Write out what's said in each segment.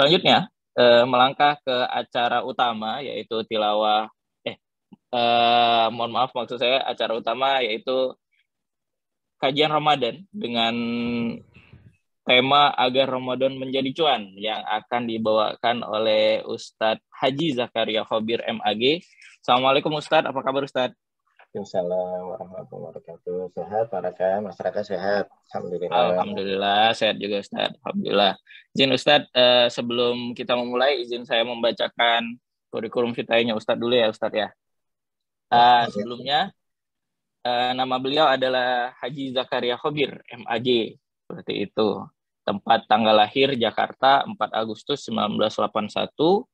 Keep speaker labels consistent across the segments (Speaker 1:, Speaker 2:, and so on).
Speaker 1: Selanjutnya, melangkah ke acara utama, yaitu tilawah, mohon maaf, maksud saya acara utama yaitu kajian Ramadan dengan tema agar Ramadan menjadi cuan yang akan dibawakan oleh Ustadz Haji Zakaria Khobir MAG. Assalamualaikum Ustadz, apa kabar Ustadz?
Speaker 2: Waalaikumsalam warahmatullahi wabarakatuh. Sehat, masyarakat sehat. Alhamdulillah.
Speaker 1: Alhamdulillah, sehat juga Ustadz. Alhamdulillah. Izin Ustadz, sebelum kita memulai, izin saya membacakan kurikulum vitae-nya Ustadz dulu ya Ustadz ya. Sebelumnya, nama beliau adalah Haji Zakaria Khobir MAG, seperti itu. Tempat tanggal lahir Jakarta 4 Agustus 1981.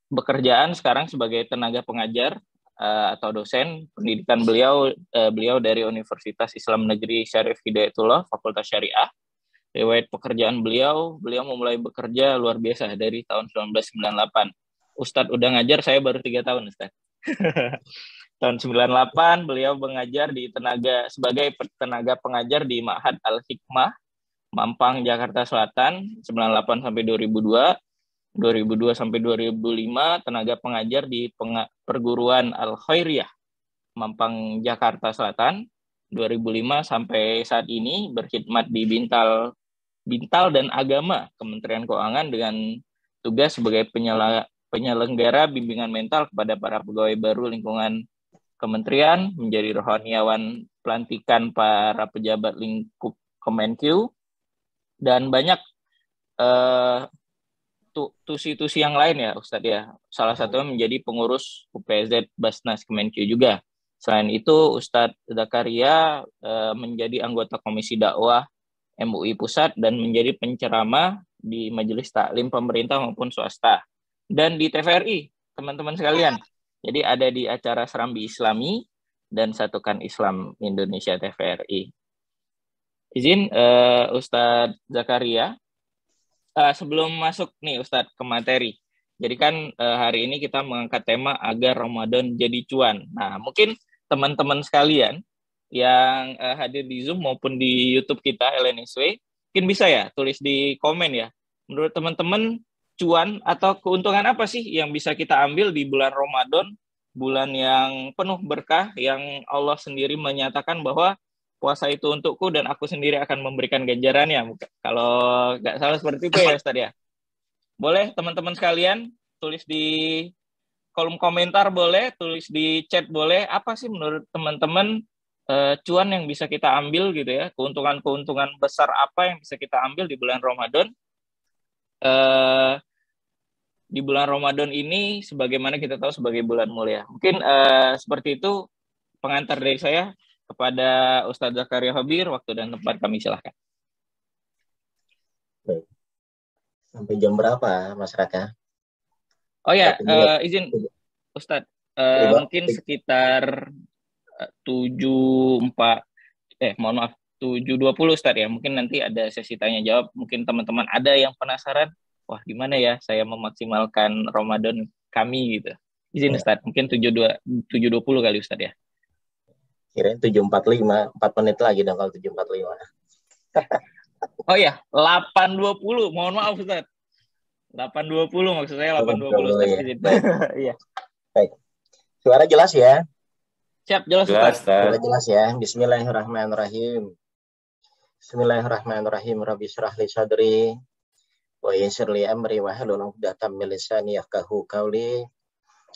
Speaker 1: Bekerjaan sekarang sebagai tenaga pengajar atau dosen. Pendidikan beliau dari Universitas Islam Negeri Syarif Hidayatullah, Fakultas Syariah. Riwayat pekerjaan beliau memulai bekerja luar biasa dari tahun 1998. Ustadz udah ngajar, saya baru 3 tahun Ustadz. Tahun 98 beliau mengajar sebagai tenaga pengajar di Ma'had Al-Hikmah, Mampang, Jakarta Selatan, 98 sampai 2002. 2002 sampai 2005 tenaga pengajar di Perguruan Al-Khairiyah, Mampang, Jakarta Selatan. 2005 sampai saat ini berkhidmat di Bintal dan Agama, Kementerian Keuangan, dengan tugas sebagai penyelenggara bimbingan mental kepada para pegawai baru lingkungan kementerian, menjadi rohaniawan pelantikan para pejabat lingkup Kemenkyu, dan banyak tusi-tusi yang lain ya Ustadz ya. Salah satunya menjadi pengurus UPZ Basnas Kemenkyu juga. Selain itu Ustadz Zakaria menjadi anggota Komisi Dakwah MUI Pusat dan menjadi penceramah di majelis taklim pemerintah maupun swasta. Dan di TVRI, teman-teman sekalian. Jadi ada di acara Serambi Islami dan Satukan Islam Indonesia TVRI. Izin Ustadz Zakaria, sebelum masuk nih Ustadz ke materi. Jadi kan hari ini kita mengangkat tema agar Ramadan jadi cuan. Nah, mungkin teman-teman sekalian yang hadir di Zoom maupun di YouTube kita LNSW, mungkin bisa ya tulis di komen ya. Menurut teman-teman, cuan atau keuntungan apa sih yang bisa kita ambil di bulan Ramadan, bulan yang penuh berkah, yang Allah sendiri menyatakan bahwa puasa itu untukku dan aku sendiri akan memberikan ganjarannya. Kalau nggak salah seperti itu ya Ustadz ya. Boleh teman-teman sekalian tulis di kolom komentar, boleh tulis di chat, boleh. Apa sih menurut teman-teman cuan yang bisa kita ambil gitu ya, keuntungan-keuntungan besar apa yang bisa kita ambil di bulan Ramadan? Di bulan Ramadan ini, sebagaimana kita tahu sebagai bulan mulia. Mungkin seperti itu pengantar dari saya kepada Ustadz Zakaria Khobir. Waktu dan tempat kami silahkan.
Speaker 2: Sampai jam berapa Mas Raka?
Speaker 1: Oh ya, izin Ustadz, mungkin sekitar 7.20 Ustadz ya. Mungkin nanti ada sesi tanya jawab. Mungkin teman-teman ada yang penasaran, wah gimana ya saya memaksimalkan Ramadan kami gitu. Izin Ustadz, mungkin 7.20 kali Ustadz ya.
Speaker 2: Kirain 7.45, 4 menit lagi dong kalau 7.45.
Speaker 1: Oh ya, 8.20, mohon maaf Ustadz. 8.20 maksud saya 8.20 Ustadz. Iya.
Speaker 2: Baik. Suara jelas ya?
Speaker 1: Siap, jelas Ustadz.
Speaker 2: Suara jelas ya. Bismillahirrahmanirrahim. Bismillahirrahmanirrahim. Rabbi shrah li sadri wa yassir li amri wa hlul 'uqdatam min lisani yafqahu qawli.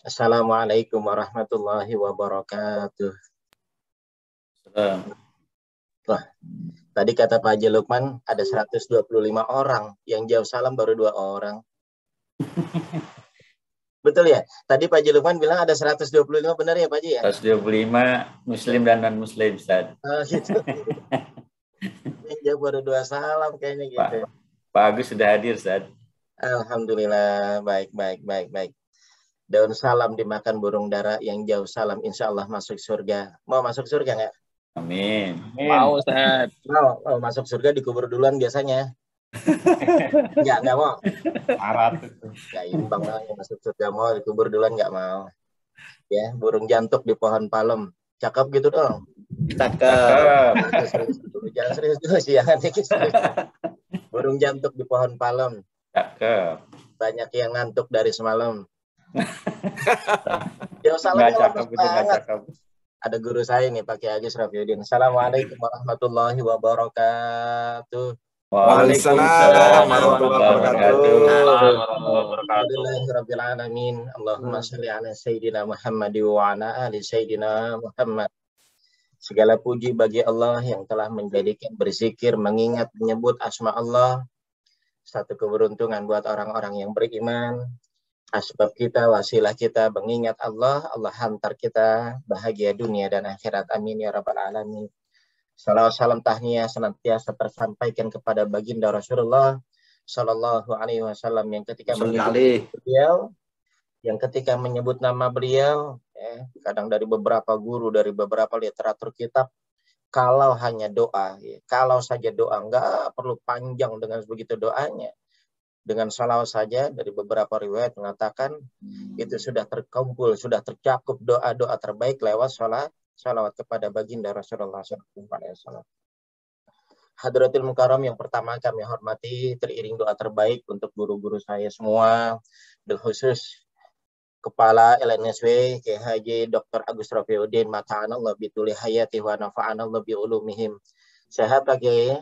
Speaker 2: Assalamualaikum warahmatullahi wabarakatuh. Wah, tadi kata Pak Haji Lukman ada 125 orang, yang jawab salam baru 2 orang. Betul ya? Tadi Pak Haji Lukman bilang ada 125, benar ya Pak Haji ya?
Speaker 3: 125 Muslim dan non-Muslim, Ustaz.
Speaker 2: Gitu. Yang jawab baru 2 salam kayaknya gitu.
Speaker 3: Pak Agus sudah hadir, Ustaz.
Speaker 2: Alhamdulillah, baik. Daun salam dimakan burung dara, yang jauh salam insya Allah masuk surga. Mau masuk surga nggak?
Speaker 3: Amin.
Speaker 1: Mau Ustaz.
Speaker 2: Mau masuk surga dikubur duluan biasanya. Nggak mau.
Speaker 3: Arat.
Speaker 2: Nggak imbang lah yang masuk surga mau dikubur duluan nggak mau. Ya, burung jantuk di pohon palem. Cakep gitu dong.
Speaker 3: Cakep.
Speaker 2: Serius dulu. Jangan serius dulu sih, jangan serius. Burung jantuk di pohon palem.
Speaker 3: Cakep.
Speaker 2: Banyak yang ngantuk dari semalam. Ya
Speaker 3: Nggak
Speaker 2: salamnya
Speaker 3: cakep
Speaker 2: lemes
Speaker 3: itu nggak
Speaker 2: banget.
Speaker 3: cakep.
Speaker 2: Ada guru saya nih, Pak Kiai Agus Rafiuddin. Assalamualaikum warahmatullahi wabarakatuh.
Speaker 3: Waalaikumsalam
Speaker 4: warahmatullahi
Speaker 3: wabarakatuh.
Speaker 2: Alhamdulillahirabbil alamin. Allahumma shalli ala sayyidina Muhammad wa ala ali sayyidina Muhammad. Segala puji bagi Allah yang telah menjadikan berzikir, mengingat, menyebut asma Allah. Satu keberuntungan buat orang-orang yang beriman. Asbab kita, wasilah kita mengingat Allah, Allah hantar kita bahagia dunia dan akhirat. Amin ya rabbal alamin. Salawat salam tahniah senantiasa tersampaikan kepada baginda Rasulullah Sallallahu Alaihi Wasallam yang ketika menyebut nama beliau, kadang dari beberapa guru, dari beberapa literatur kitab, kalau hanya doa, kalau saja doa, nggak perlu panjang dengan begitu doanya. Dengan salawat saja, dari beberapa riwayat mengatakan itu sudah terkumpul, sudah tercakup doa-doa terbaik lewat salawat kepada baginda Rasulullah SAW. Hadratil Mukarram yang pertama kami hormati, teriring doa terbaik untuk guru-guru saya semua, bil khusus Kepala LNSW KH Dr. Agus Rafiuddin, mata'anallah bituli hayati wa nafa'anallah bi ulumihim. Sehat Pak Kiai?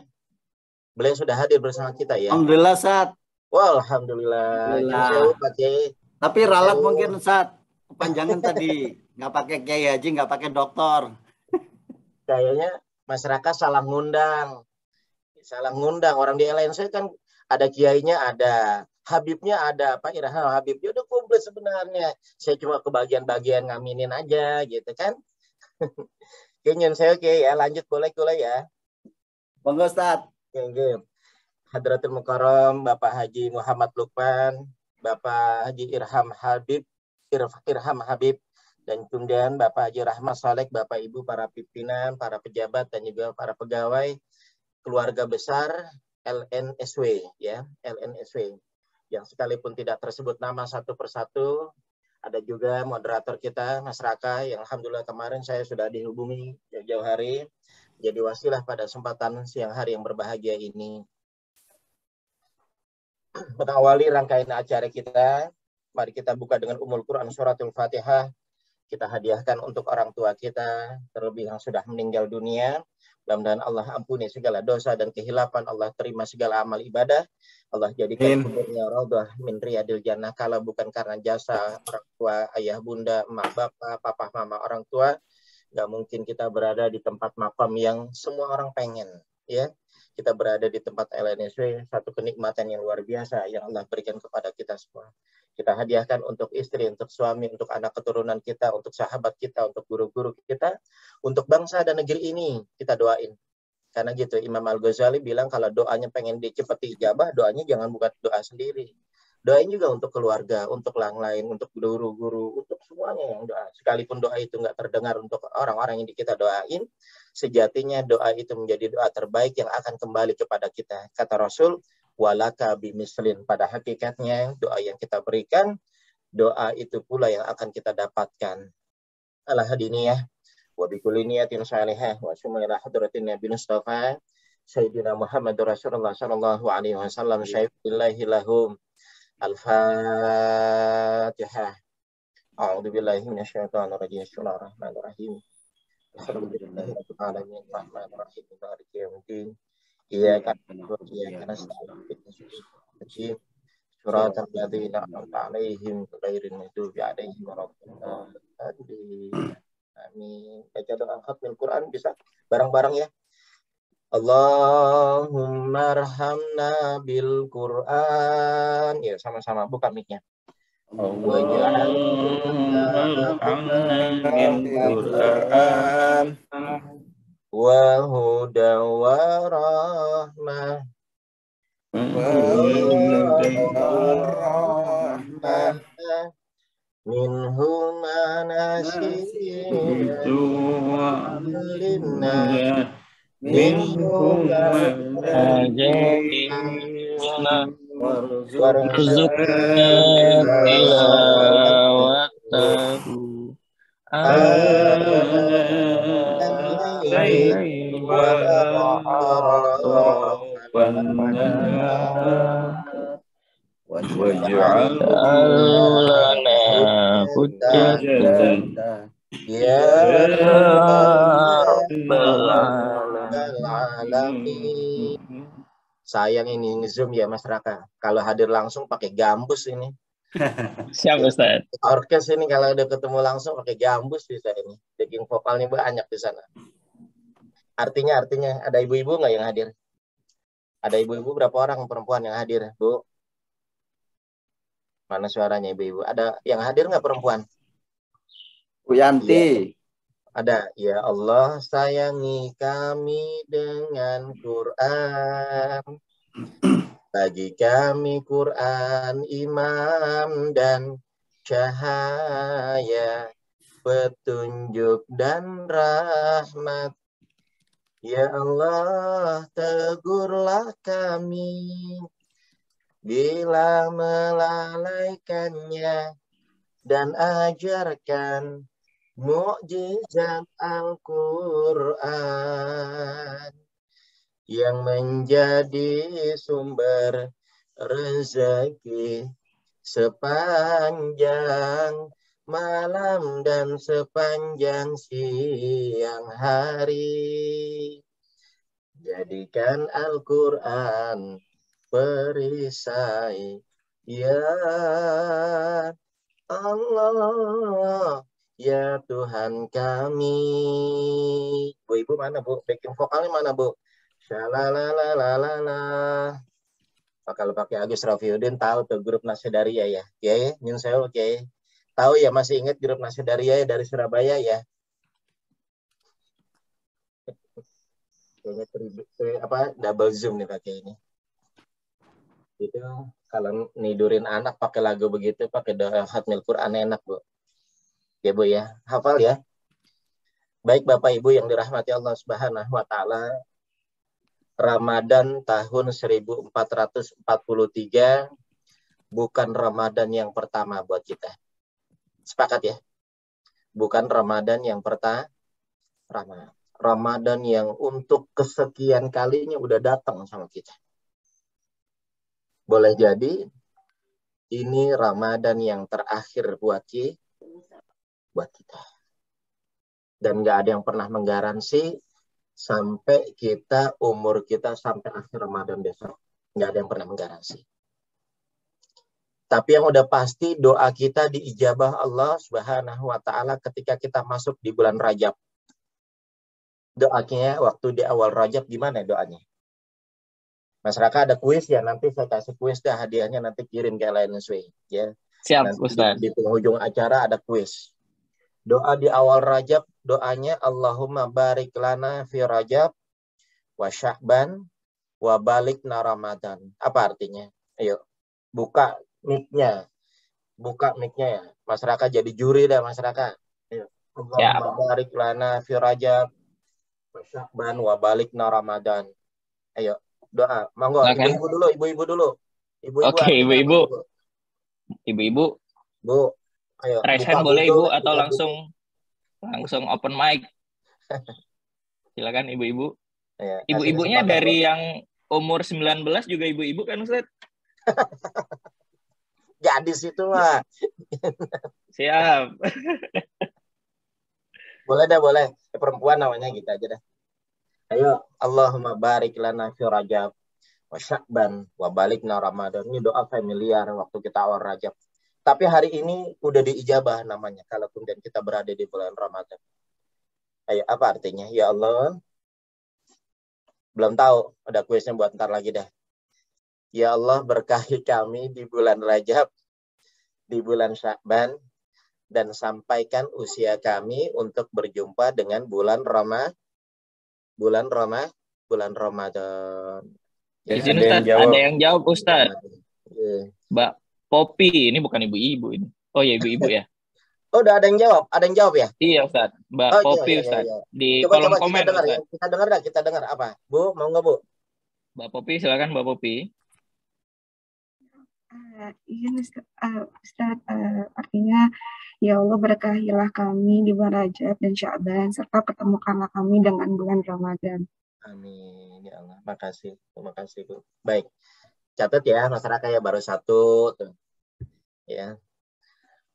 Speaker 2: Beliau sudah hadir bersama kita ya?
Speaker 4: Alhamdulillah, Sat.
Speaker 2: Wah, alhamdulillah. Pak Kiai.
Speaker 4: Tapi ralat mungkin, Sat. Kepanjangan tadi. Nggak pakai Kiai Haji, nggak pakai doktor.
Speaker 2: Kayaknya masyarakat salah ngundang. Orang di LNC kan ada kiainya, ada Habibnya, ada Pak Irham Habibnya udah komplit sebenarnya. Saya cuma ke bagian-bagian ngaminin aja gitu kan. Kayaknya saya oke ya, lanjut boleh ya.
Speaker 4: Monggo, Ustaz.
Speaker 2: Oke. Hadratul Mukarram Bapak Haji Muhammad Lukman, Bapak Haji Irham Habib, dan kemudian Bapak Haji Rahmat Saleh, Bapak Ibu para pimpinan, para pejabat dan juga para pegawai keluarga besar LNSW ya, LNSW yang sekalipun tidak tersebut nama satu persatu. Ada juga moderator kita Mas Raka yang alhamdulillah kemarin saya sudah dihubungi jauh-jauh hari, jadi wasilah pada kesempatan siang hari yang berbahagia ini. Mengawali rangkaian acara kita, mari kita buka dengan Ummul Quran Suratul Fatihah. Kita hadiahkan untuk orang tua kita, terlebih yang sudah meninggal dunia. Mudah-mudahan Allah ampuni segala dosa dan kehilapan, Allah terima segala amal ibadah, Allah jadikan kuburnya raudhah min riyadil jannah. Kalau bukan karena jasa orang tua, ayah, bunda, emak, bapak, papa, mama, orang tua, nggak mungkin kita berada di tempat makam yang semua orang pengen. Ya, kita berada di tempat LNSW, satu kenikmatan yang luar biasa yang Allah berikan kepada kita semua. Kita hadiahkan untuk istri, untuk suami, untuk anak keturunan kita, untuk sahabat kita, untuk guru-guru kita, untuk bangsa dan negeri ini kita doain. Karena gitu Imam Al-Ghazali bilang kalau doanya pengen dicepati ijabah, doanya jangan bukan doa sendiri. Doain juga untuk keluarga, untuk yang lain, untuk guru-guru, untuk semuanya yang doa. Sekalipun doa itu nggak terdengar untuk orang-orang yang kita doain, sejatinya doa itu menjadi doa terbaik yang akan kembali kepada kita. Kata Rasul, walaka bimislin, pada hakikatnya doa yang kita berikan, doa itu pula yang akan kita dapatkan. Ala hadiniyah wa bikulli niyatin salihah wa summa hadratin nabi Mustafa Sayyidina Muhammad Rasulullah sallallahu alaihi wasallam syai'illahi lahum. Al-Fatihah. A'udzu billahi minasyaitonir rajim. Bismillahirrahmanirrahim. Alhamdulillahirabbil alamin arrahmanir rahim maliki yaumiddin. Iyyaka na'budu wa iyyaka nasta'in. Shiratal ladzina an'amta 'alaihim ghairil maghdubi 'alaihim waladdallin. Amin. Baca doa khatmul Quran bisa bareng-bareng ya. Allahumma arhamna bil Quran. Ya sama-sama buka mic-nya.
Speaker 3: Allahumma arhamna bil Quran
Speaker 2: wa huda wa rahmah minhu manasidu wa linna minhum
Speaker 1: ajina warzuqna tilawatahu
Speaker 3: واجعله
Speaker 1: لنا حجة
Speaker 2: Ya
Speaker 1: Rabbal
Speaker 2: Alamin. Sayang ini nge-zoom ya Mas Raka. Kalau hadir langsung pakai gambus ini.
Speaker 1: Siap Ustaz.
Speaker 2: Orkes ini kalau udah ketemu langsung pakai gambus bisa ini. Backing vokalnya banyak di sana. Artinya ada ibu-ibu nggak yang hadir? Ada ibu-ibu berapa orang perempuan yang hadir, Bu? Mana suaranya ibu-ibu? Ada yang hadir nggak perempuan?
Speaker 4: Bu Yanti.
Speaker 2: Ada. Ya Allah sayangi kami dengan Quran. Bagi kami Quran imam dan cahaya, petunjuk dan rahmat. Ya Allah tegurlah kami bila melalaikannya dan ajarkan mukjizat Al-Quran yang menjadi sumber rezeki sepanjang malam dan sepanjang siang hari. Jadikan Al-Quran perisai ya Allah, ya Tuhan kami. Bu, ibu mana Bu? Backing vokalnya mana Bu? Shalalalalala. Kalau pakai Agus Rafiuddin tahu tuh grup Nasadaria ya. Ya, nyun sewu oke. Tahu ya, masih ingat grup Nasadaria ya dari Surabaya ya. Kayaknya double zoom nih pakai ini. Itu kalau nidurin anak pakai lagu begitu, pakai doa Khatmil Quran enak, Bu. Ya, Bu ya. Hafal ya. Baik Bapak Ibu yang dirahmati Allah Subhanahu wa taala. Ramadan tahun 1443 bukan Ramadan yang pertama buat kita. Sepakat ya? Bukan Ramadan yang pertama. Ramadan yang untuk kesekian kalinya udah datang sama kita. Boleh jadi ini Ramadan yang terakhir buat kita. Dan nggak ada yang pernah menggaransi sampai umur kita sampai akhir Ramadan besok. Nggak ada yang pernah menggaransi. Tapi yang udah pasti doa kita diijabah Allah Subhanahu wa taala ketika kita masuk di bulan Rajab. Doanya waktu di awal Rajab gimana doanya? Masyarakat ada kuis ya, nanti saya kasih kuis dah, hadiahnya nanti kirim ke LNSW ya.
Speaker 1: Siap
Speaker 2: Nanti
Speaker 1: Ustaz.
Speaker 2: di penghujung acara ada kuis. Doa di awal Rajab, doanya Allahumma barik lana fi Rajab wa Sya'ban wa balikna Ramadan. Apa artinya? Ayo, buka mic-nya. Buka mic-nya ya. Masyarakat jadi juri dah masyarakat. Ayo. Allahumma barik lana fi Rajab wa Sya'ban wa balikna Ramadan. Ayo, doa. Monggo, ibu-ibu dulu, ibu-ibu dulu. Ibu-ibu.
Speaker 1: Oke, ibu-ibu. Ibu-ibu.
Speaker 2: Bu. Ayo,
Speaker 1: raise hand boleh Ibu atau langsung open mic. Silakan ibu-ibu. Ya, ibu-ibunya dari yang umur 19 juga ibu-ibu kan Ustaz?
Speaker 2: Gadis itu mah.
Speaker 1: Siap.
Speaker 2: Boleh dah, boleh. Perempuan namanya gitu aja dah. Ayo, Allahumma barik lana fi Rajab wa Sya'ban wa balikna Ramadan. Ini doa familiar waktu kita awal Rajab. Tapi hari ini udah diijabah namanya kalau kemudian kita berada di bulan Ramadan. Ayo, apa artinya? Ya Allah, belum tahu, ada kuisnya buat ntar lagi dah. Ya Allah, berkahi kami di bulan Rajab, di bulan Sya'ban, dan sampaikan usia kami untuk berjumpa dengan bulan Ramadan.
Speaker 1: Ya, ada yang jawab Ustaz. Mbak Popi, ini bukan ibu-ibu ini. Oh ya, ibu-ibu ya.
Speaker 2: Oh, udah ada yang jawab ya?
Speaker 1: Iya Ustaz, Mbak Popi Ustaz. Di kolom komen
Speaker 2: kita dengar,
Speaker 1: Ustaz.
Speaker 2: Ya. Kita dengar apa? Bu, mau nggak Bu?
Speaker 1: Mbak Popi, silakan Mbak Popi.
Speaker 5: Iya Ustaz, artinya ya Allah berkahilah kami di bulan Rajab dan Sya'ban serta pertemukanlah kami dengan bulan Ramadan.
Speaker 2: Amin ya Allah. Makasih. Terima kasih Bu. Baik. Catat ya masyarakat ya, baru satu tuh. Ya.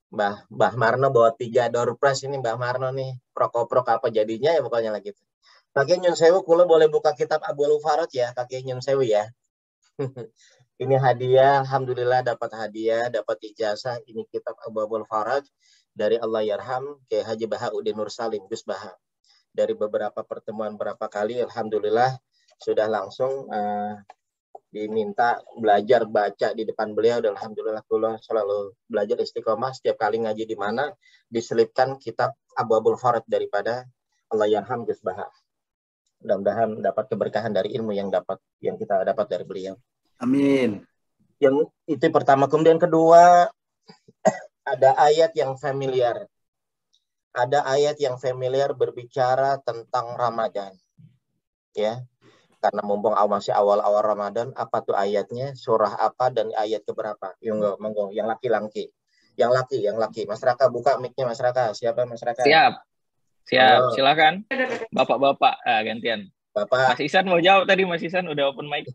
Speaker 2: Mbah Marno bawa 3 door prize ini Mbah Marno nih. Prok-prok apa jadinya ya pokoknya lagi. Kakek Nyun Sewu kula boleh buka kitab Abul Faraj ya, Kakek Nyun Sewu ya. Ini hadiah, alhamdulillah dapat hadiah, dapat ijazah. Ini kitab Abul Faraj dari Allah Yarham ke Haji Bahauddin Nur Salim Gus Baha. Dari beberapa pertemuan berapa kali, alhamdulillah sudah langsung diminta belajar baca di depan beliau, dan alhamdulillah kula selalu belajar istiqomah. Setiap kali ngaji di mana diselipkan kitab Abul Faraj daripada Allah Yarham Gus Baha. Mudah-mudahan dapat keberkahan dari ilmu yang kita dapat dari beliau.
Speaker 4: Amin.
Speaker 2: Yang itu pertama. Kemudian kedua, ada ayat yang familiar. Ada ayat yang familiar berbicara tentang Ramadan. Ya. Karena mumpung masih awal-awal Ramadan, apa tuh ayatnya? Surah apa dan ayat keberapa? Monggo, yang laki-laki. Yang laki. Masyarakat buka mic-nya masyarakat. Siapa masyarakat?
Speaker 1: Siap.
Speaker 2: Halo.
Speaker 1: Silakan. Bapak-bapak, gantian.
Speaker 2: Bapak.
Speaker 1: Mas Isan mau jawab tadi, Mas Isan udah open mic.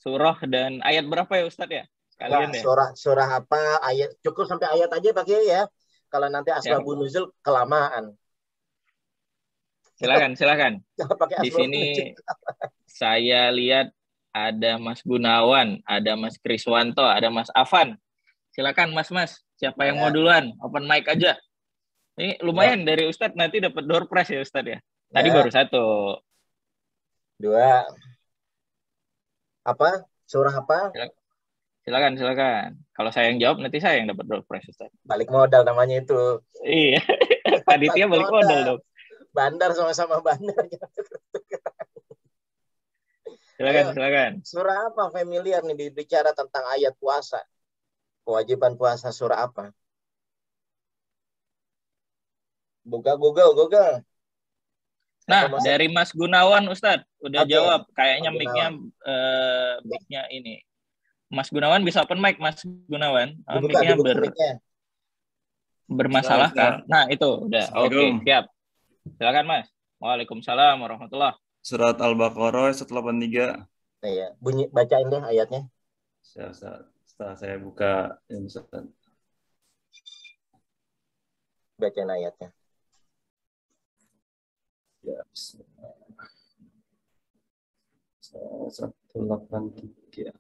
Speaker 1: Surah dan ayat berapa ya Ustadz ya? Sekalian deh.
Speaker 2: Surah apa, ayat, cukup sampai ayat aja pakai ya. Kalau nanti asbabun nuzul kelamaan.
Speaker 1: Silakan. Di sini saya lihat ada Mas Gunawan, ada Mas Kriswanto, ada Mas Afan. Silakan Mas. Siapa yang mau duluan? Open mic aja. Ini lumayan dari Ustadz nanti dapat door prize ya Ustadz ya. Tadi baru 1.
Speaker 2: 2. Apa? Surah apa?
Speaker 1: Silakan. Kalau saya yang jawab nanti saya yang dapat door prize Ustadz.
Speaker 2: Balik modal namanya itu.
Speaker 1: Iya. Panitia balik modal dong.
Speaker 2: Bandar sama-sama bandar.
Speaker 1: Silakan.
Speaker 2: Surah apa familiar nih bicara tentang ayat puasa? Kewajiban puasa surah apa? Buka Google.
Speaker 1: Nah, dari Mas Gunawan Ustadz udah jawab. Kayaknya mic-nya ini. Mas Gunawan bisa open mic, Mas Gunawan. Mic-nya bermasalah kan? Nah, itu udah. Oke, siap. Silakan Mas. Waalaikumsalam warahmatullahi.
Speaker 3: Surat Al-Baqarah 183.
Speaker 2: Iya, bacain deh ayatnya.
Speaker 3: Setelah saya buka ini Ustaz.
Speaker 2: Bacain ayatnya.
Speaker 3: Ya, 183.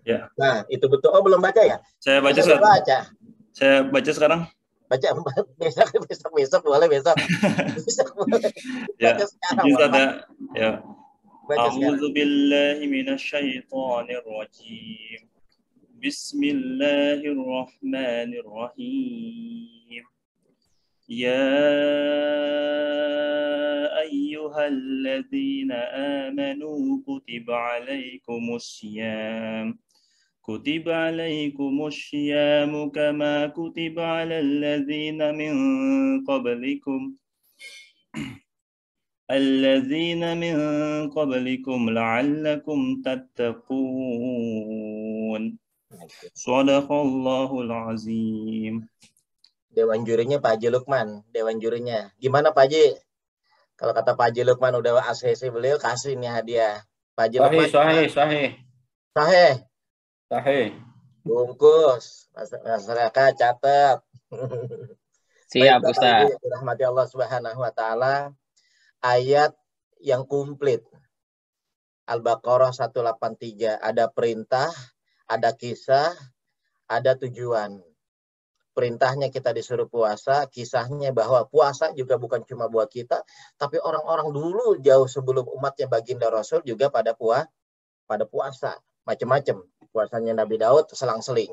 Speaker 3: Ya.
Speaker 2: Nah, itu betul. Oh, belum baca ya?
Speaker 3: Saya baca. Saya baca sekarang.
Speaker 2: Baca besok boleh besok.
Speaker 3: Ya.
Speaker 2: Baca sekarang.
Speaker 3: Ya. A'udzu billahi minasyaitonir rajim. Bismillahirrahmanirrahim. Ya ayyuhalladzina amanu kutiba alaikumus syiyam kama kutiba alal ladzina min qablikum la'allakum tattaqun. Shadaqallahul azim.
Speaker 2: Dewan jurinya Pak Haji Lukman, dewan jurinya. Gimana Pak Haji? Kalau kata Pak Haji Lukman udah ACC beliau, kasih nih hadiah. Pak Haji Lukman. Sahih. Bungkus. Masyarakat catat.
Speaker 1: Siap Ustaz.
Speaker 2: Rahmati Allah Subhanahu wa taala. Ayat yang komplit. Al-Baqarah 183. Ada perintah, ada kisah, ada tujuan. Perintahnya kita disuruh puasa, kisahnya bahwa puasa juga bukan cuma buat kita, tapi orang-orang dulu jauh sebelum umatnya baginda Rasul juga pada puasa, macam-macam. Puasanya Nabi Daud selang-seling,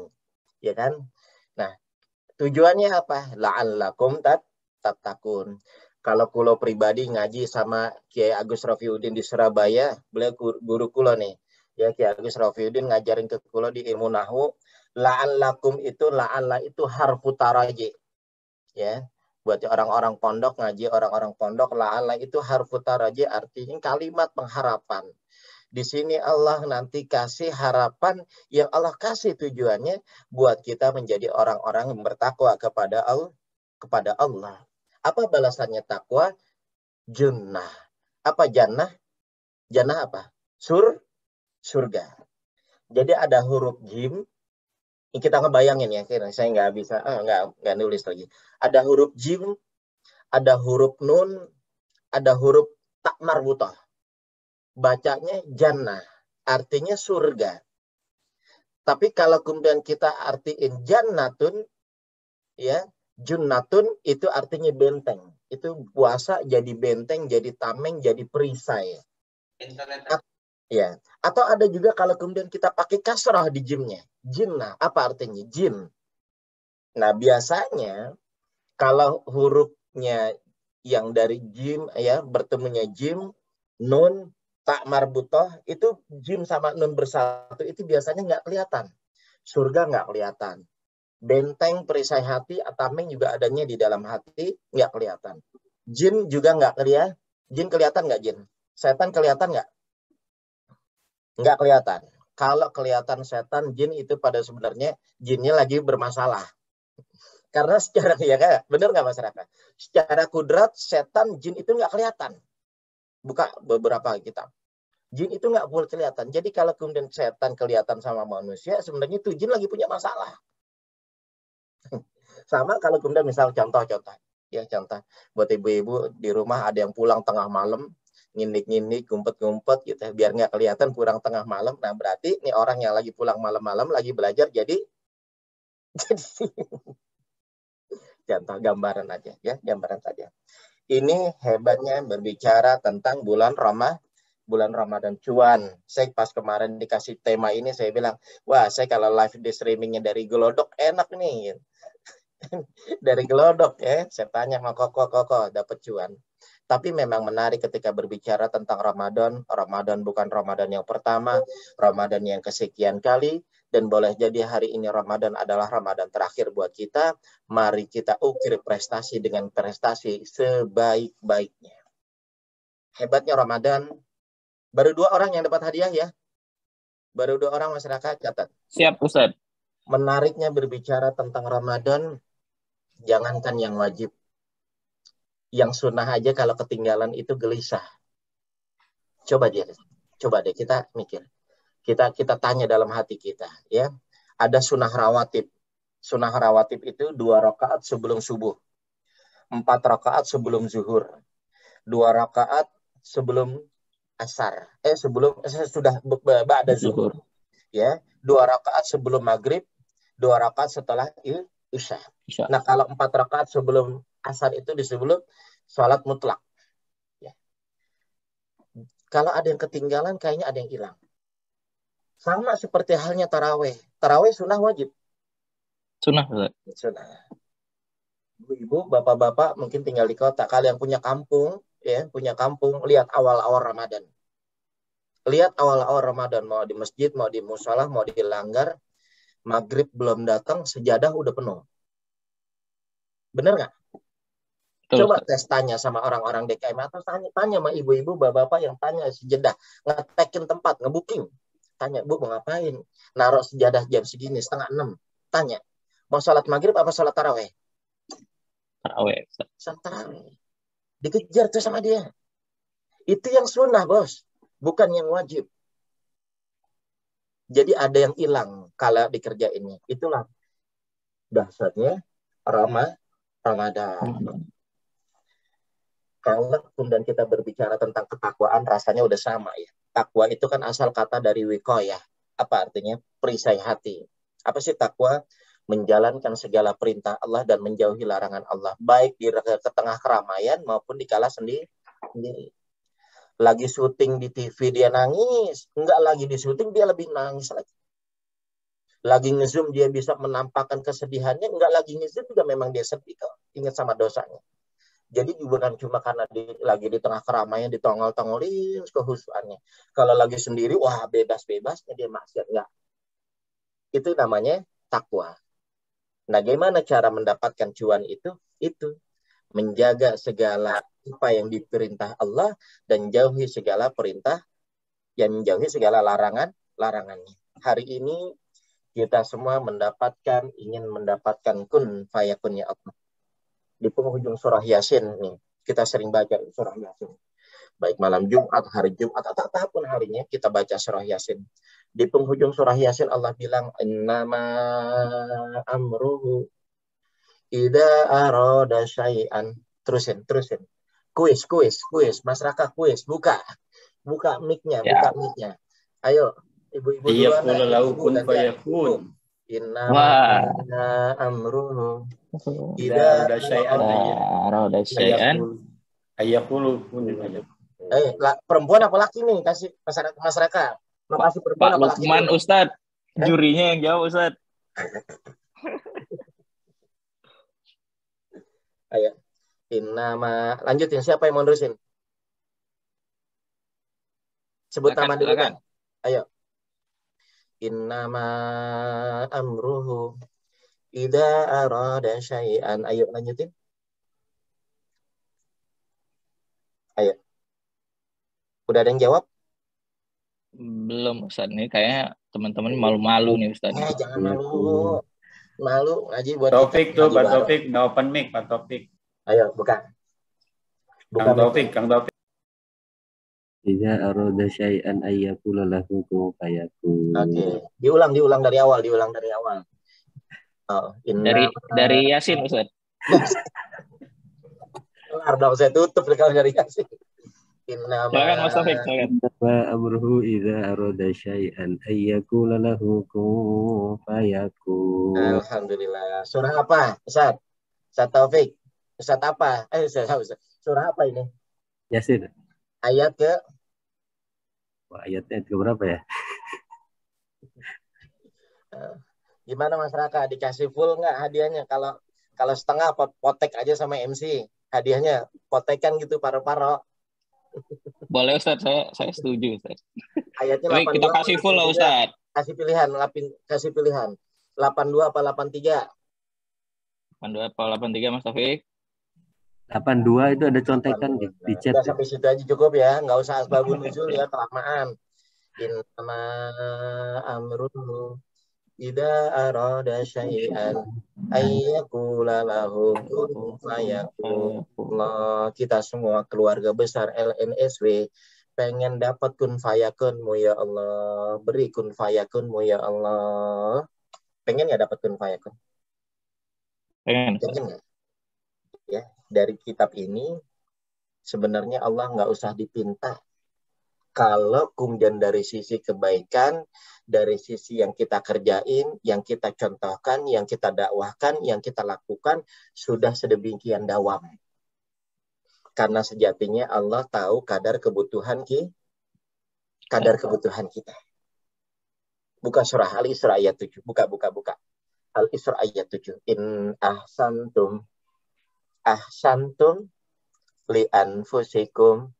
Speaker 2: ya kan? Nah, tujuannya apa? La'allakum tattaqun. Kalau kulo pribadi ngaji sama Kiai Agus Rafiuddin di Surabaya, beliau guru kulo nih. Ya, Kiai Agus Rafiuddin ngajarin ke kulo di ilmu nahwu. La'allakum itu, la'alla itu harfu taraji. Ya, buat orang-orang pondok ngaji, orang-orang pondok, la'alla itu harfu taraji, artinya kalimat pengharapan. Di sini Allah nanti kasih harapan yang Allah kasih tujuannya buat kita menjadi orang-orang yang bertakwa kepada Allah. Apa balasannya takwa? Junnah. Apa jannah? Jannah apa? Surga. Jadi ada huruf jim. Ini kita ngebayangin ya, saya nggak bisa, nggak nulis lagi. Ada huruf jim, ada huruf nun, ada huruf tak marbutah. Bacanya jannah, artinya surga. Tapi kalau kemudian kita artiin jannatun, ya, junnatun itu artinya benteng. Itu puasa jadi benteng, jadi tameng, jadi perisai. Ya, atau ada juga kalau kemudian kita pakai kasrah di jimnya. Jinnah, apa artinya? Jin. Nah, biasanya kalau hurufnya yang dari jim, ya, bertemunya jim, nun, tak marbutoh, itu jim sama nun bersatu, itu biasanya nggak kelihatan. Surga nggak kelihatan. Benteng, perisai hati, atameng juga adanya di dalam hati, nggak kelihatan. Jin juga nggak kelihatan. Jin kelihatan nggak jin? Setan kelihatan nggak? Nggak kelihatan. Kalau kelihatan setan, jin itu pada sebenarnya jinnya lagi bermasalah. Karena secara, ya kan, benar nggak masyarakat? Secara kudrat, setan, jin itu nggak kelihatan. Buka beberapa kitab. Jin itu nggak boleh kelihatan. Jadi kalau kemudian setan kelihatan sama manusia, sebenarnya itu jin lagi punya masalah. Sama kalau kemudian misal contoh-contoh. Ya contoh, buat ibu-ibu di rumah ada yang pulang tengah malam, ngindik-ngindik, ngumpet-ngumpet gitu, biar nggak kelihatan pulang tengah malam. Nah berarti ini orang yang lagi pulang malam-malam lagi belajar jadi contoh gambaran aja ya, gambaran saja. Ini hebatnya berbicara tentang bulan Ramadan cuan. Saya pas kemarin dikasih tema ini saya bilang, wah saya kalau live di streamingnya dari Glodok enak nih. Dari Glodok ya, saya tanya sama Koko dapat cuan. Tapi memang menarik ketika berbicara tentang Ramadan. Ramadan bukan Ramadan yang pertama, Ramadan yang kesekian kali. Dan boleh jadi hari ini Ramadan adalah Ramadan terakhir buat kita. Mari kita ukir prestasi dengan prestasi sebaik-baiknya. Hebatnya Ramadan. Baru 2 orang yang dapat hadiah ya. Baru 2 orang masyarakat catat.
Speaker 1: Siap, Ustaz.
Speaker 2: Menariknya berbicara tentang Ramadan, jangankan yang wajib. Yang sunnah aja kalau ketinggalan itu gelisah. Coba deh kita mikir. Kita tanya dalam hati kita, ya. Ada sunnah rawatib. Sunnah rawatib itu 2 rakaat sebelum subuh, 4 rakaat sebelum zuhur, 2 rakaat sebelum asar. Sudah ba'da zuhur. Ya, 2 rakaat sebelum maghrib, 2 rakaat setelah isya. Nah, kalau 4 rakaat sebelum asar itu disebut sholat mutlak. Ya. Kalau ada yang ketinggalan, kayaknya ada yang hilang. Sama seperti halnya taraweh. Taraweh sunnah wajib.
Speaker 1: Sunnah.
Speaker 2: Sunnah. Ibu-ibu, bapak-bapak mungkin tinggal di kota. Kalau yang punya kampung, ya, lihat awal-awal Ramadan. Lihat awal-awal Ramadan, mau di masjid, mau di musola, mau di langgar, maghrib belum datang, sejadah udah penuh. Bener nggak? Coba tes tanya sama orang-orang DKM atau tanya sama ibu-ibu, bapak-bapak yang tanya sejadah, ngetekin tempat, ngebooking. Tanya, Bu mau ngapain? Naruh sejadah jam segini, 5:30. Tanya, mau sholat maghrib apa sholat taraweh?
Speaker 1: Taraweh.
Speaker 2: Sholat taraweh. Dikejar tuh sama dia. Itu yang sunnah, bos. Bukan yang wajib. Jadi ada yang hilang kalau dikerjainnya. Itulah dahsyatnya Ramadan. Kalau kemudian kita berbicara tentang ketakwaan, rasanya udah sama ya. Takwa itu kan asal kata dari wiqayah. Apa artinya? Perisai hati. Apa sih takwa? Menjalankan segala perintah Allah dan menjauhi larangan Allah. Baik di tengah keramaian maupun di kala sendiri. Lagi syuting di TV dia nangis. Enggak lagi di syuting dia lebih nangis lagi. Lagi nge-zoom dia bisa menampakkan kesedihannya. Enggak lagi nge-zoom juga memang dia sedih kok. Ingat sama dosanya. Jadi bukan cuma karena lagi di tengah keramaian ditongol-tongolin kehusuannya. Kalau lagi sendiri, wah bebas-bebasnya dia maksiat. Enggak. Itu namanya takwa. Nah, bagaimana cara mendapatkan cuan itu? Itu menjaga segala apa yang diperintah Allah dan jauhi segala perintah yang menjauhi segala larangannya. Hari ini kita semua ingin mendapatkan kun fayakunnya Allah. Di penghujung surah Yasin nih, Kita sering baca surah Yasin. Baik malam Jumat, hari Jumat, atau apapun harinya kita baca surah Yasin. Di penghujung surah Yasin Allah bilang, innama amruhu idza arada syai'an. Terusin. Kuis. Masyarakat kuis. Buka mic-nya,
Speaker 1: Ya.
Speaker 2: Ayo, ibu-ibu duluan.
Speaker 3: Iyaqulu lahu kun fayakun.
Speaker 2: Innama amruhu
Speaker 3: Idza arada syai'an
Speaker 1: Arada syai'an.
Speaker 3: Ayaqulu kun fayakun.
Speaker 2: Perempuan apa laki nih? Kasih masyarakat. Mau kasih perempuan
Speaker 1: Pak
Speaker 2: apa laki?
Speaker 1: Lukman Ustadz, jurinya yang jawab Ustadz.
Speaker 2: Ayo. Innama, lanjutin, siapa yang mau nerusin? Sebut nama dulu kan. Ayo. Innama amruhu idza arada syai'an. Ayo lanjutin. Ayo. Udah ada yang jawab?
Speaker 1: Belum Ustadz, nih kayaknya teman-teman malu-malu nih Ustadz.
Speaker 2: Jangan malu. Malu ngaji buat
Speaker 3: Taufik
Speaker 2: kita,
Speaker 3: tuh, Pak
Speaker 2: ngaji
Speaker 3: Taufik, nggak open mic, Pak Taufik.
Speaker 2: Ayo, buka.
Speaker 3: Kang Taufik.
Speaker 6: Idza arada syai'an ayyakula lahu kun fayakun.
Speaker 2: Oke. Diulang dari awal. Oh,
Speaker 1: Dari Yasin Ustadz.
Speaker 2: Kelar dong, saya tutup kalau dari Yasin.
Speaker 1: Silakan Mas Taufik, silakan.
Speaker 6: Wa amruhu idza arada syai'an ayyakula lahu kun fayakun.
Speaker 2: Alhamdulillah. Surah apa? Ustaz Taufik. Ustaz apa? Surah apa ini?
Speaker 6: Yasin.
Speaker 2: Ayat ke?
Speaker 6: Wah, ayatnya ke berapa ya?
Speaker 2: Gimana masyarakat? Dikasih full nggak hadiahnya? Kalau setengah potek aja sama MC. Hadiahnya potekan gitu paro-paro.
Speaker 1: Boleh Ustadz, saya setuju Ustadz.
Speaker 2: Ayatnya
Speaker 1: Tapi
Speaker 2: 82,
Speaker 1: kita kasih full lah Ustadz.
Speaker 2: Kasih pilihan. 82 apa 83?
Speaker 1: 82 apa 83 Mas Taufik?
Speaker 6: 82 itu ada contekan di chat.
Speaker 2: Udah sampai situ aja cukup ya, nggak usah asbabun nuzul ya, kelamaan. Innama amruhu idza arada syai'an ayyakula lahu kun fayakun. Kita semua keluarga besar LNSW pengen dapat kun fayakunmu ya Allah. Beri kun fayakunmu ya Allah. Pengen ya dapat kun fayakun?
Speaker 1: Pengen.
Speaker 2: Ya, dari kitab ini sebenarnya Allah nggak usah dipinta. Kalau kemudian dari sisi kebaikan, dari sisi yang kita kerjain, yang kita contohkan, yang kita dakwahkan, yang kita lakukan, sudah sedemikian dawam. Karena sejatinya Allah tahu kadar kebutuhan kita. Buka surah Al-Isra ayat 7. Buka. Al-Isra ayat 7. In ahsantum li anfusikum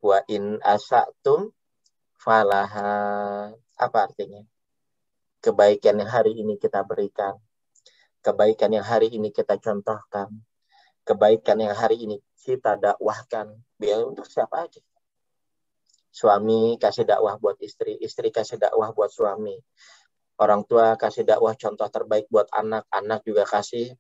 Speaker 2: wa in asatum falaha. Apa artinya? Kebaikan yang hari ini kita berikan, kebaikan yang hari ini kita contohkan, kebaikan yang hari ini kita dakwahkan, biar untuk siapa aja. Suami kasih dakwah buat istri, istri kasih dakwah buat suami, orang tua kasih dakwah contoh terbaik buat anak, anak juga kasih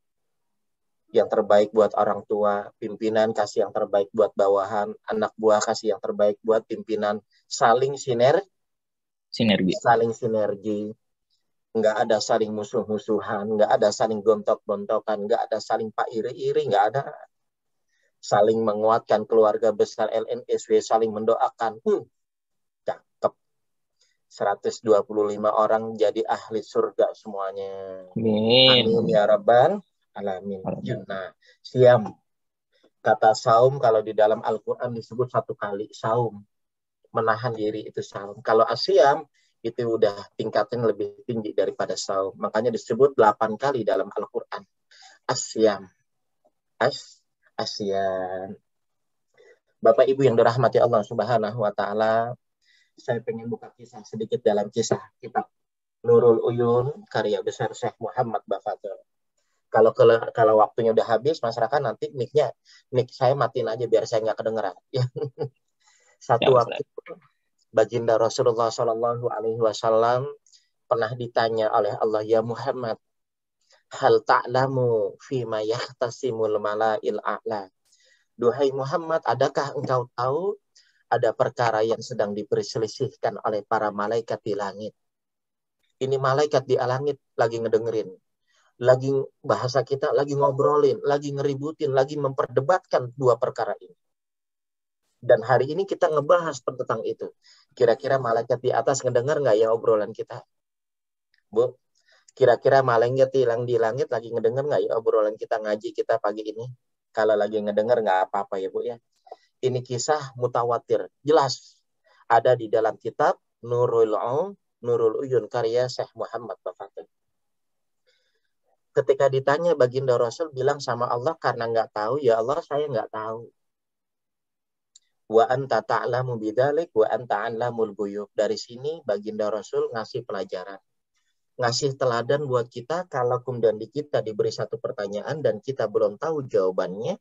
Speaker 2: yang terbaik buat orang tua, pimpinan kasih yang terbaik buat bawahan, anak buah kasih yang terbaik buat pimpinan. Saling sinergi. Nggak ada saling musuh-musuhan, nggak ada saling gontok-gontokan, nggak ada saling pak iri-iri, nggak ada. Saling menguatkan keluarga besar LNSW, saling mendoakan. Cakep. 125 orang jadi ahli surga semuanya. Amin ya Rabbal alamin. Nah, siam. Kata saum kalau di dalam Al-Quran disebut satu kali. Saum. Menahan diri itu saum. Kalau asyam itu udah tingkatnya lebih tinggi daripada saum. Makanya disebut 8 kali dalam Al-Quran. Asyam. Asyam. Bapak Ibu yang dirahmati Allah Subhanahu wa Ta'ala, saya pengen buka kisah sedikit dalam kisah kitab Nurul Uyun karya besar Syekh Muhammad Bafatul. Kalau waktunya udah habis, masyarakat nanti mic saya matiin aja biar saya nggak kedengeran. Satu waktu baginda Rasulullah Shallallahu Alaihi Wasallam pernah ditanya oleh Allah, ya Muhammad, hal ta'lamu fima yahtasimul malail a'la. Duhai Muhammad, adakah engkau tahu ada perkara yang sedang diperselisihkan oleh para malaikat di langit? Ini malaikat di langit lagi ngedengerin. Lagi bahasa kita, lagi ngobrolin, lagi ngeributin, lagi memperdebatkan dua perkara ini. Dan hari ini kita ngebahas tentang itu. Kira-kira malaikat di atas ngedengar nggak ya obrolan kita? Bu, kira-kira malaikat di langit lagi ngedengar nggak ya obrolan kita ngaji kita pagi ini? Kalau lagi ngedengar nggak apa-apa ya Bu ya. Ini kisah mutawatir. Jelas. Ada di dalam kitab Nurul Uyun karya Syekh Muhammad Bafatih. Ketika ditanya baginda Rasul bilang sama Allah karena nggak tahu, ya Allah saya nggak tahu. Wa anta ta'lamu bidzalik wa anta 'allamul ghuyub. Dari sini baginda Rasul ngasih pelajaran. Ngasih teladan buat kita kalau kemudian kita diberi satu pertanyaan dan kita belum tahu jawabannya,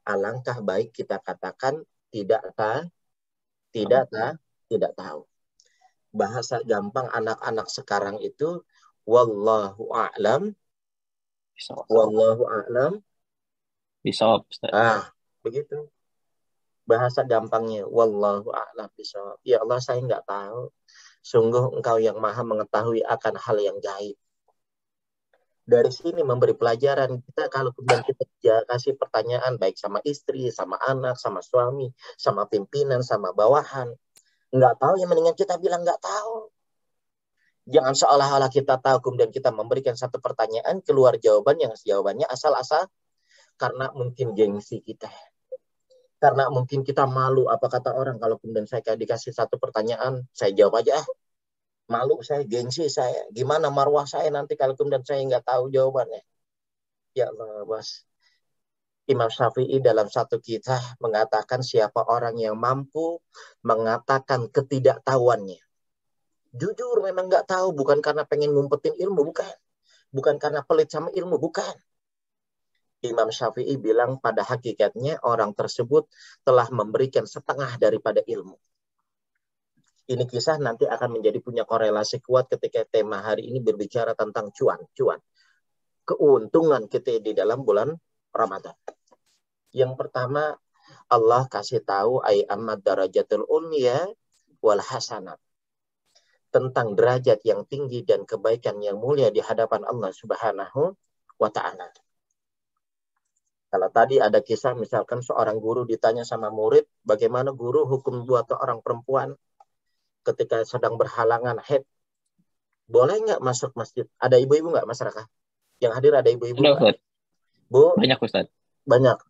Speaker 2: alangkah baik kita katakan tidak tahu. Bahasa gampang anak-anak sekarang itu wallahu a'lam. Wallahu a'lam.
Speaker 1: Bisawab, Ustaz.
Speaker 2: Begitu. Bahasa gampangnya wallahu a'lam bisawab. Ya Allah saya nggak tahu. Sungguh engkau yang maha mengetahui akan hal yang gaib. Dari sini memberi pelajaran kita kalau kemudian kita kasih pertanyaan baik sama istri, sama anak, sama suami, sama pimpinan, sama bawahan. Nggak tahu, yang mendingan kita bilang nggak tahu. Jangan seolah-olah kita tahu kemudian kita memberikan satu pertanyaan keluar jawabannya asal-asal karena mungkin gengsi kita. Karena mungkin kita malu apa kata orang kalau kemudian saya dikasih satu pertanyaan, saya jawab aja. Malu saya, gengsi saya. Gimana marwah saya nanti kalau kemudian saya nggak tahu jawabannya. Ya Allah, Bos. Imam Syafi'i dalam satu kisah mengatakan siapa orang yang mampu mengatakan ketidaktahuannya. Jujur memang nggak tahu, bukan karena pengen ngumpetin ilmu, bukan. Bukan karena pelit sama ilmu, bukan. Imam Syafi'i bilang pada hakikatnya orang tersebut telah memberikan setengah daripada ilmu. Ini kisah nanti akan menjadi punya korelasi kuat ketika tema hari ini berbicara tentang cuan. Keuntungan kita di dalam bulan Ramadan. Yang pertama, Allah kasih tahu ay ammad darajatul ulya wal hasanat. Tentang derajat yang tinggi dan kebaikan yang mulia di hadapan Allah Subhanahu wa Ta'ala. Kalau tadi ada kisah misalkan seorang guru ditanya sama murid, bagaimana guru hukum buat orang perempuan ketika sedang berhalangan haid, boleh nggak masuk masjid? Ada ibu-ibu nggak masyarakat? Yang hadir ada ibu-ibu nggak? Bu?
Speaker 1: Banyak Ustaz.
Speaker 2: Banyak.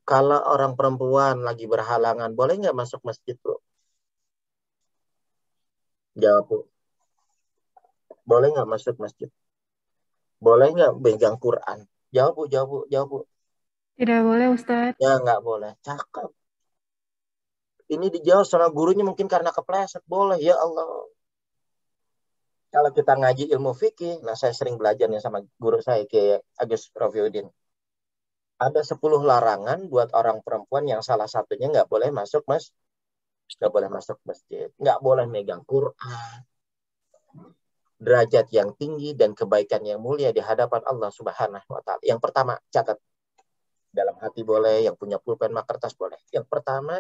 Speaker 2: Kalau orang perempuan lagi berhalangan, boleh nggak masuk masjid, Bu? Jawab, Bu. Boleh nggak masuk masjid? Boleh nggak pegang Quran? Jawab, Bu.
Speaker 5: Tidak boleh, Ustaz.
Speaker 2: Ya, nggak boleh. Cakep. Ini dijawab sama gurunya mungkin karena kepleset. Boleh, ya Allah. Kalau kita ngaji ilmu fikih, nah saya sering belajarnya sama guru saya, kayak Agus Rafiuddin. Ada 10 larangan buat orang perempuan yang salah satunya nggak boleh masuk masjid. Nggak boleh megang Quran. Derajat yang tinggi dan kebaikan yang mulia di hadapan Allah Subhanahu wa Ta'ala. Yang pertama, catat. Dalam hati boleh, yang punya pulpen sama kertas boleh. Yang pertama,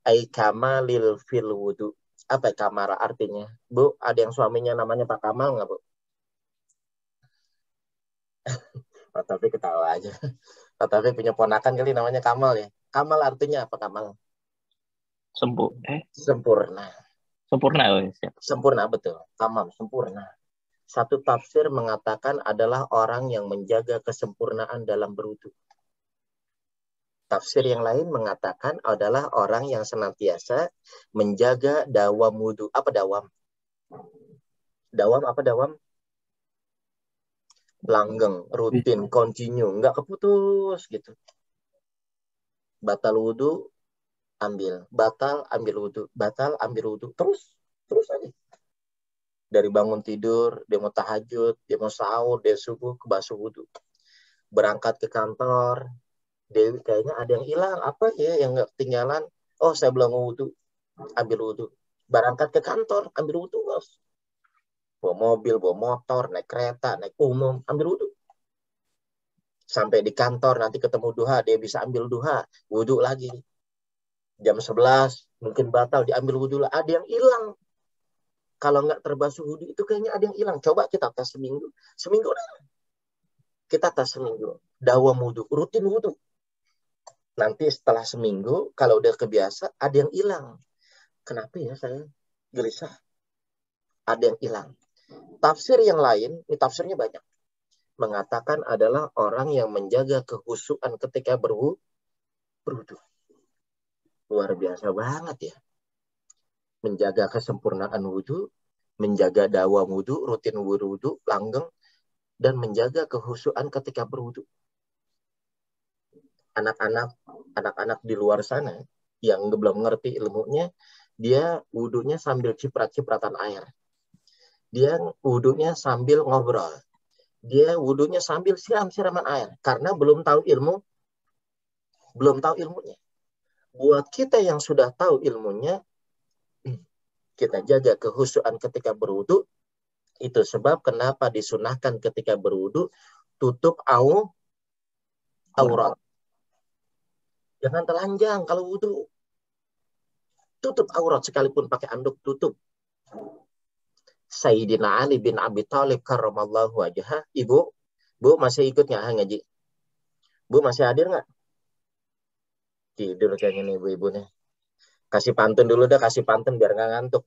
Speaker 2: ay kamalil fil wudu. Apa kamara artinya? Bu, ada yang suaminya namanya Pak Kamal nggak, Bu? Pak Taufik ketawa aja. Pak Taufik punya ponakan kali namanya Kamal ya. Kamal artinya apa, Kamal? Sempurna. Sempurna, betul. Tamam, sempurna. Satu tafsir mengatakan adalah orang yang menjaga kesempurnaan dalam berwudu. Tafsir yang lain mengatakan adalah orang yang senantiasa menjaga dawam wudu. Apa dawam? Dawam? Langgeng, rutin, continue, nggak keputus gitu. Batal wudu, ambil. Batal, ambil wudu. Batal, ambil wudu. Terus aja. Dari bangun tidur, dia mau tahajud, dia mau sahur, dia subuh, kebasuh wudu. Berangkat ke kantor, Dewi kayaknya ada yang hilang. Apa ya yang nggak ketinggalan? Oh, saya belum wudu. Ambil wudu. Berangkat ke kantor, ambil wudu, Bos. Bawa mobil, bawa motor, naik kereta, naik umum, ambil wudu. Sampai di kantor nanti ketemu duha, dia bisa ambil duha, wudhu lagi. Jam 11 mungkin batal, diambil wudhu lah. Ada yang hilang. Kalau nggak terbasuh wudhu itu kayaknya ada yang hilang. Coba kita tes seminggu. Seminggu dah. Kita tes seminggu. Dawam wudhu, rutin wudhu. Nanti setelah seminggu, kalau udah kebiasa, ada yang hilang. Kenapa ya saya gelisah? Ada yang hilang. Tafsir yang lain, ini tafsirnya banyak, mengatakan adalah orang yang menjaga kehusuan ketika berwudhu. Luar biasa banget ya. Menjaga kesempurnaan wudhu, menjaga dawam wudhu, rutin wudhu, langgeng, dan menjaga kehusuan ketika berwudhu. Anak-anak di luar sana yang belum ngerti ilmunya, dia wudhunya sambil ciprat-cipratan air. Dia wudhunya sambil ngobrol. Dia wudhunya sambil siram-siraman air. Karena belum tahu ilmunya. Buat kita yang sudah tahu ilmunya, kita jaga kehusuan ketika berwudhu. Itu sebab kenapa disunahkan ketika berwudhu, tutup aurat. Jangan telanjang kalau wudhu. Tutup aurat sekalipun pakai anduk, tutup. Sayyidina Ali bin Abi Thalib karramallahu wajhah. Ibu masih ikut nggak ngaji? Bu masih hadir nggak? Tidur kayaknya nih ibu-ibu nih. Kasih pantun dulu dah, kasih pantun biar nggak ngantuk.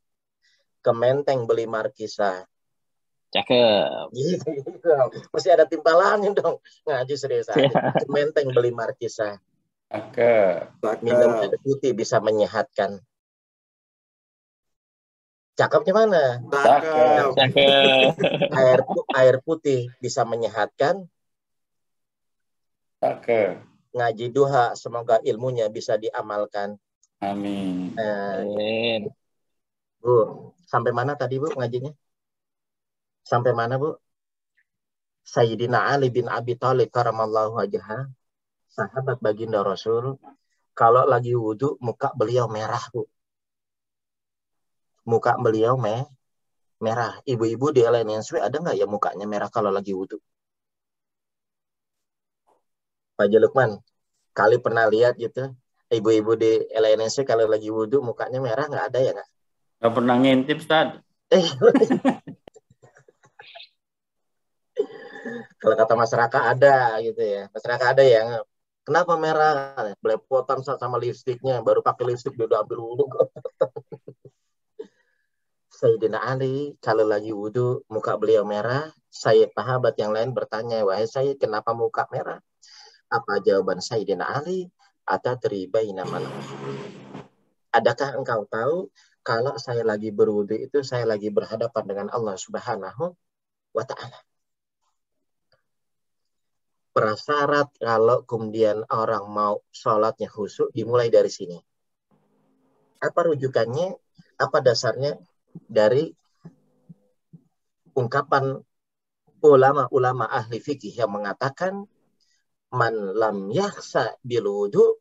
Speaker 2: Ke Menteng beli markisa.
Speaker 1: Cakep.
Speaker 2: Gitu. Mesti ada timbalannya dong. Ngaji serius aja. Ke Menteng beli markisa. Minum air putih bisa menyehatkan. Cakepnya mana?
Speaker 1: Cakep.
Speaker 2: Air putih bisa menyehatkan. Ngaji duha, semoga ilmunya bisa diamalkan.
Speaker 3: Amin.
Speaker 1: Amin.
Speaker 2: Bu, sampai mana tadi Bu ngajinya? Sampai mana Bu? Sayyidina Ali bin Abi Thalib karramallahu wajhah, sahabat baginda Rasul, kalau lagi wudhu muka beliau merah Bu. Muka beliau merah. Ibu-ibu di LNSW ada nggak ya mukanya merah kalau lagi wudhu? Pak Lukman, kali pernah lihat gitu, ibu-ibu di LNSW kalau lagi wudhu mukanya merah nggak ada ya nggak?
Speaker 3: Nggak pernah ngintip, Ustaz.
Speaker 2: Kalau kata masyarakat ada gitu ya. Masyarakat ada yang kenapa merah? Belepotan sama lipstiknya, baru pakai lipstik dia udah ambil wudhu. Sayyidina Ali kalau lagi wudhu muka beliau merah. Sahabat yang lain bertanya, wahai Sayyid, kenapa muka merah? Apa jawaban Sayyidina Ali? Atadribaina man. Adakah engkau tahu kalau saya lagi berwudhu itu saya lagi berhadapan dengan Allah Subhanahu wa Ta'ala. Prasyarat kalau kemudian orang mau sholatnya khusyuk dimulai dari sini. Apa rujukannya? Apa dasarnya? Dari ungkapan ulama-ulama ahli fikih yang mengatakan man lam yahsa bil wudu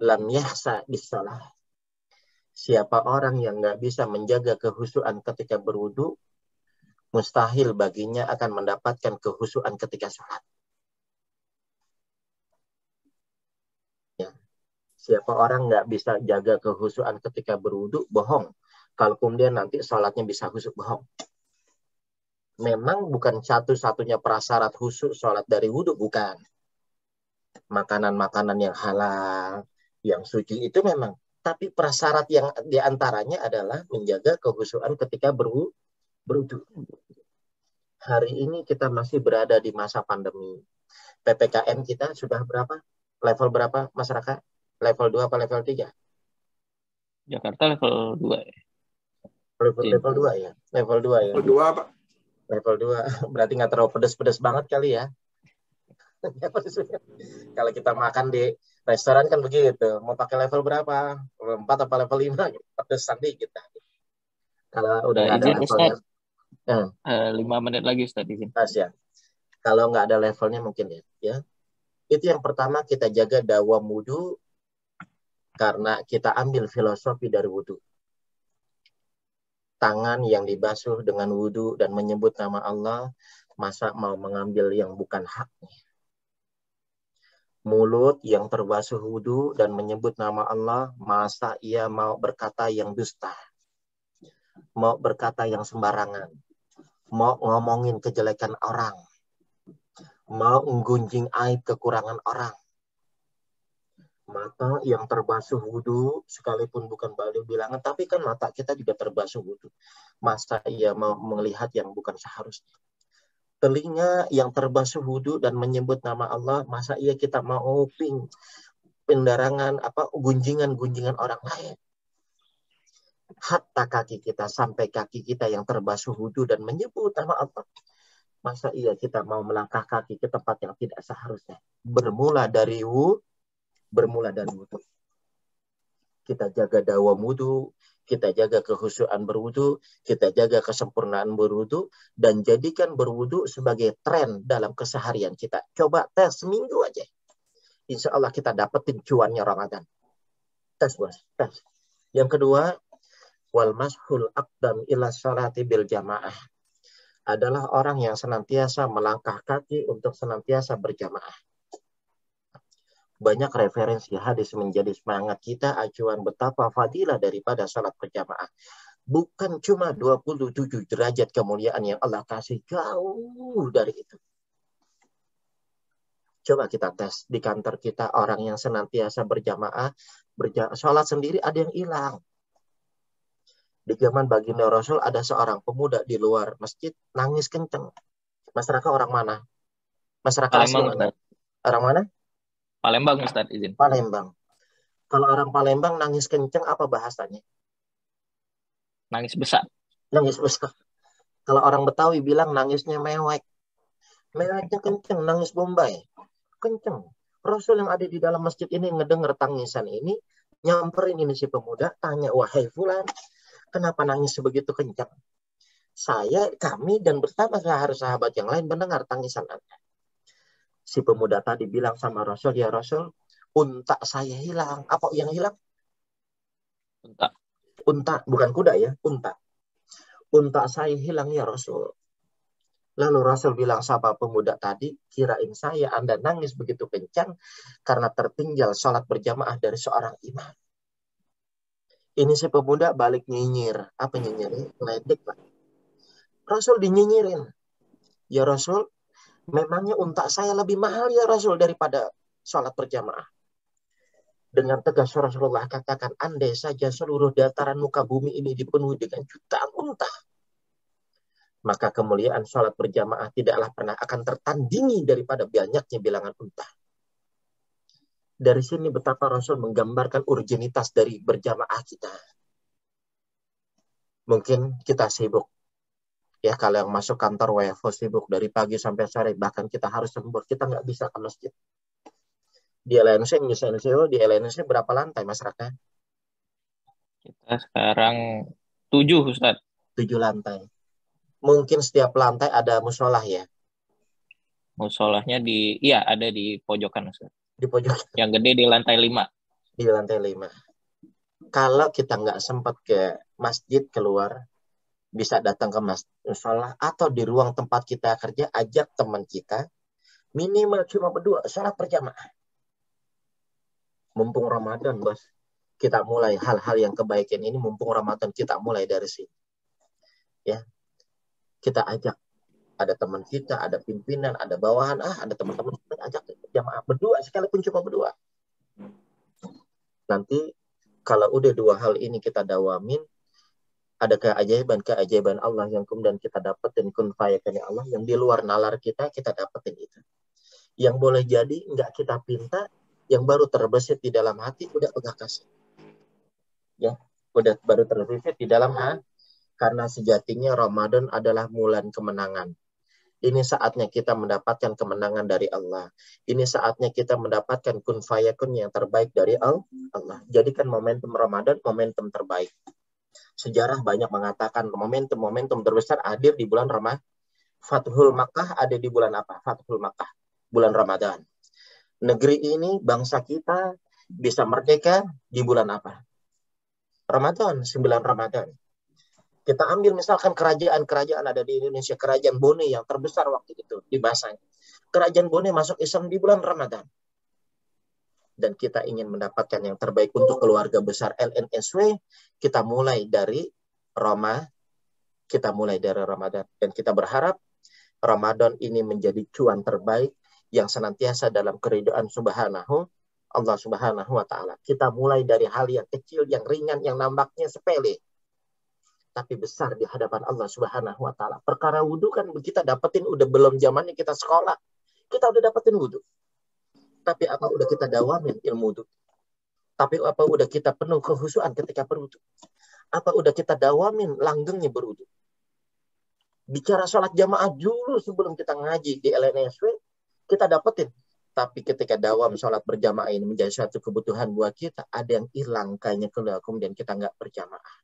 Speaker 2: lam yahsa bis shalah. Siapa orang yang nggak bisa menjaga kehusuan ketika berwudu, mustahil baginya akan mendapatkan kehusuan ketika sholat. Ya. Siapa orang nggak bisa jaga kehusuan ketika berwudu, bohong. Kalau kemudian nanti sholatnya bisa khusyuk, bohong. Memang bukan satu-satunya prasyarat khusyuk sholat dari wudu, bukan. Makanan-makanan yang halal, yang suci itu memang. Tapi prasyarat yang diantaranya adalah menjaga kehusuan ketika berwudu. Hari ini kita masih berada di masa pandemi. PPKM kita sudah berapa? Level berapa masyarakat? Level 2 apa level 3?
Speaker 1: Jakarta level 2 ya.
Speaker 2: Level 2 ya? Level 2 ya?
Speaker 7: Level 2, Pak.
Speaker 2: Level 2. Berarti nggak terlalu pedes-pedes banget kali ya? Kalau kita makan di restoran kan begitu. Mau pakai level berapa? Level 4 apa level 5? Pedesan dikit. Kalau udah nggak ada levelnya.
Speaker 1: 5 menit lagi Ustaz izin.
Speaker 2: Pas ya. Kalau nggak ada levelnya mungkin ya. Itu yang pertama, kita jaga dawam wudu karena kita ambil filosofi dari wudu. Tangan yang dibasuh dengan wudu dan menyebut nama Allah, masa mau mengambil yang bukan haknya. Mulut yang terbasuh wudu dan menyebut nama Allah, masa ia mau berkata yang dusta, mau berkata yang sembarangan, mau ngomongin kejelekan orang, mau menggunjing aib kekurangan orang. Mata yang terbasuh wudu, sekalipun bukan balik bilangan, tapi kan mata kita juga terbasuh wudu. Masa ia mau melihat yang bukan seharusnya. Telinga yang terbasuh wudu dan menyebut nama Allah, masa iya kita mau pendarangan gunjingan orang lain. Hatta kaki kita, sampai kaki kita yang terbasuh wudu dan menyebut nama Allah, masa iya kita mau melangkah kaki ke tempat yang tidak seharusnya. Bermula dari wudu. Kita jaga dawam wudu, kita jaga kehusuan berwudu, kita jaga kesempurnaan berwudu, dan jadikan berwudu sebagai tren dalam keseharian kita. Coba tes seminggu aja. Insya Allah kita dapetin cuannya Ramadan. Tes, bos. Tes. Yang kedua, wal mashul aqdam ila sholati bil jamaah. Adalah orang yang senantiasa melangkah kaki untuk senantiasa berjamaah. Banyak referensi hadis menjadi semangat kita, acuan betapa fadilah daripada salat berjamaah. Bukan cuma 27 derajat kemuliaan yang Allah kasih, jauh dari itu. Coba kita tes di kantor kita, orang yang senantiasa berjamaah, sholat sendiri ada yang hilang. Di zaman baginda Rasul ada seorang pemuda di luar masjid nangis kenceng. Masyarakat orang mana? Masyarakat asli mana? Orang mana?
Speaker 1: Palembang, Ustaz, izin.
Speaker 2: Palembang. Kalau orang Palembang nangis kenceng apa bahasanya?
Speaker 1: Nangis besar.
Speaker 2: Nangis besar. Kalau orang Betawi bilang nangisnya mewek. Meweknya kenceng, nangis Bombay. Kenceng. Rasul yang ada di dalam masjid ini ngedenger tangisan ini, nyamperin ini si pemuda, tanya, wahai fulan, kenapa nangis sebegitu kencang? Kami dan bersama sahabat yang lain mendengar tangisan Anda. Si pemuda tadi bilang sama Rasul, ya Rasul, unta saya hilang. Apa yang hilang?
Speaker 1: Unta.
Speaker 2: Unta, bukan kuda ya, unta. Unta saya hilang ya Rasul. Lalu Rasul bilang sama pemuda tadi, kirain saya Anda nangis begitu kencang karena tertinggal sholat berjamaah dari seorang imam. Ini si pemuda balik nyinyir. Apa nyinyirnya? Ledek, Pak. Rasul dinyinyirin. Ya Rasul, memangnya unta saya lebih mahal ya Rasul daripada sholat berjamaah. Dengan tegas Rasulullah katakan, andai saja seluruh dataran muka bumi ini dipenuhi dengan jutaan unta, maka kemuliaan sholat berjamaah tidaklah pernah akan tertandingi daripada banyaknya bilangan unta. Dari sini betapa Rasul menggambarkan urgenitas dari berjamaah kita. Mungkin kita sibuk. Ya, kalau yang masuk kantor WFO sibuk dari pagi sampai sore, bahkan kita harus lembur, kita nggak bisa ke masjid. Di LNC berapa lantai masyarakat?
Speaker 1: Kita sekarang 7, Ustaz.
Speaker 2: 7 lantai. Mungkin setiap lantai ada musolah ya?
Speaker 1: Musolahnya ada di pojokan, Ustaz.
Speaker 2: Di pojokan.
Speaker 1: Yang gede di lantai 5.
Speaker 2: Di lantai 5. Kalau kita nggak sempat ke masjid keluar, bisa datang ke musolah atau di ruang tempat kita kerja, ajak teman kita, minimal cuma berdua, sholat berjamaah. Mumpung Ramadan, bos. Kita mulai hal-hal yang kebaikan ini, mumpung Ramadan kita mulai dari sini. Ya. Kita ajak. Ada teman kita, ada pimpinan, ada bawahan, ada teman-teman kita ajak jamaah berdua, sekalipun cuma berdua. Nanti kalau udah 2 hal ini kita dawamin, ada keajaiban Allah yang kemudian kita dapetin, kun fayakannya Allah, yang di luar nalar kita dapetin itu. Yang boleh jadi nggak kita pinta, yang baru terbesit di dalam hati udah kasih. Ya, udah baru terbesit di dalam hati, karena sejatinya Ramadan adalah bulan kemenangan. Ini saatnya kita mendapatkan kemenangan dari Allah. Ini saatnya kita mendapatkan kun fayakun yang terbaik dari Allah. Jadikan momentum Ramadan momentum terbaik. Sejarah banyak mengatakan momentum terbesar hadir di bulan Ramadan. Fathul Makkah ada di bulan apa? Fathul Makkah, bulan Ramadan. Negeri ini, bangsa kita bisa merdeka di bulan apa? Ramadan, 9 Ramadan. Kita ambil misalkan kerajaan-kerajaan ada di Indonesia, kerajaan Boneh yang terbesar waktu itu di masanya. Kerajaan Boneh masuk Islam di bulan Ramadan. dan kita ingin mendapatkan yang terbaik untuk keluarga besar LNSW, kita mulai dari Ramadan. Dan kita berharap Ramadan ini menjadi cuan terbaik yang senantiasa dalam keridhaan Allah Subhanahu wa Ta'ala. Kita mulai dari hal yang kecil, yang ringan, yang nampaknya sepele, tapi besar di hadapan Allah Subhanahu wa Ta'ala. Perkara wudhu kan kita dapetin udah belum zamannya kita sekolah, kita udah dapetin wudhu. Tapi apa udah kita dawamin ilmu wudhu? Tapi apa udah kita penuh kehusuan ketika berwudhu? Apa udah kita dawamin langgengnya berwudhu? Bicara sholat jamaah dulu sebelum kita ngaji di LNSW, kita dapetin. Tapi ketika dawam sholat berjamaah ini menjadi suatu kebutuhan buat kita, ada yang hilang kayaknya kemudian kita nggak berjamaah.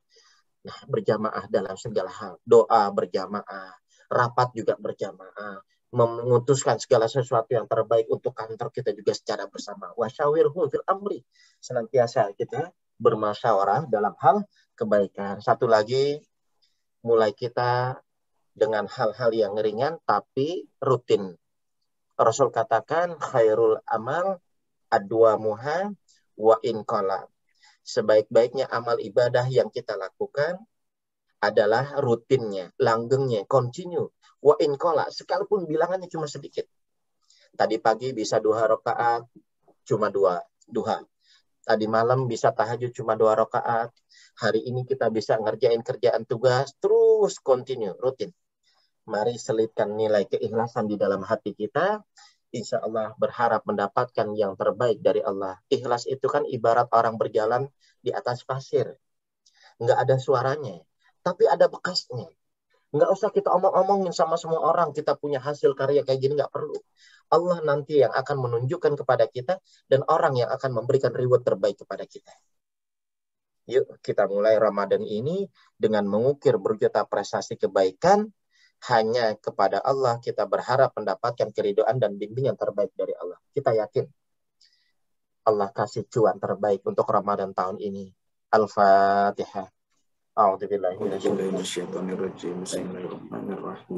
Speaker 2: Nah, berjamaah dalam segala hal. Doa berjamaah, rapat juga berjamaah, memutuskan segala sesuatu yang terbaik untuk kantor kita juga secara bersama. Wasyawirhum fil amri. Senantiasa kita bermusyawarah dalam hal kebaikan. Satu lagi, mulai kita dengan hal-hal yang ringan tapi rutin. Rasul katakan khairul amal adwamuha wa in qala. Sebaik-baiknya amal ibadah yang kita lakukan adalah rutinnya, langgengnya, continue. Wa in qala, sekalipun bilangannya cuma sedikit. Tadi pagi bisa 2 rakaat, cuma 2 duha. Tadi malam bisa tahajud cuma 2 rakaat. Hari ini kita bisa ngerjain kerjaan tugas, terus continue, rutin. Mari selipkan nilai keikhlasan di dalam hati kita. Insya Allah berharap mendapatkan yang terbaik dari Allah. Ikhlas itu kan ibarat orang berjalan di atas pasir. Nggak ada suaranya, tapi ada bekasnya. Nggak usah kita omong-omongin sama semua orang, kita punya hasil karya kayak gini, nggak perlu. Allah nanti yang akan menunjukkan kepada kita, dan orang yang akan memberikan reward terbaik kepada kita. Yuk, kita mulai Ramadan ini dengan mengukir berjuta prestasi kebaikan. Hanya kepada Allah kita berharap mendapatkan keridhaan dan bimbingan terbaik dari Allah. Kita yakin Allah kasih cuan terbaik untuk Ramadan tahun ini. Al-Fatihah. A'udzubillahi minasyaitonirrajim. Bismillahirrahmanirrahim.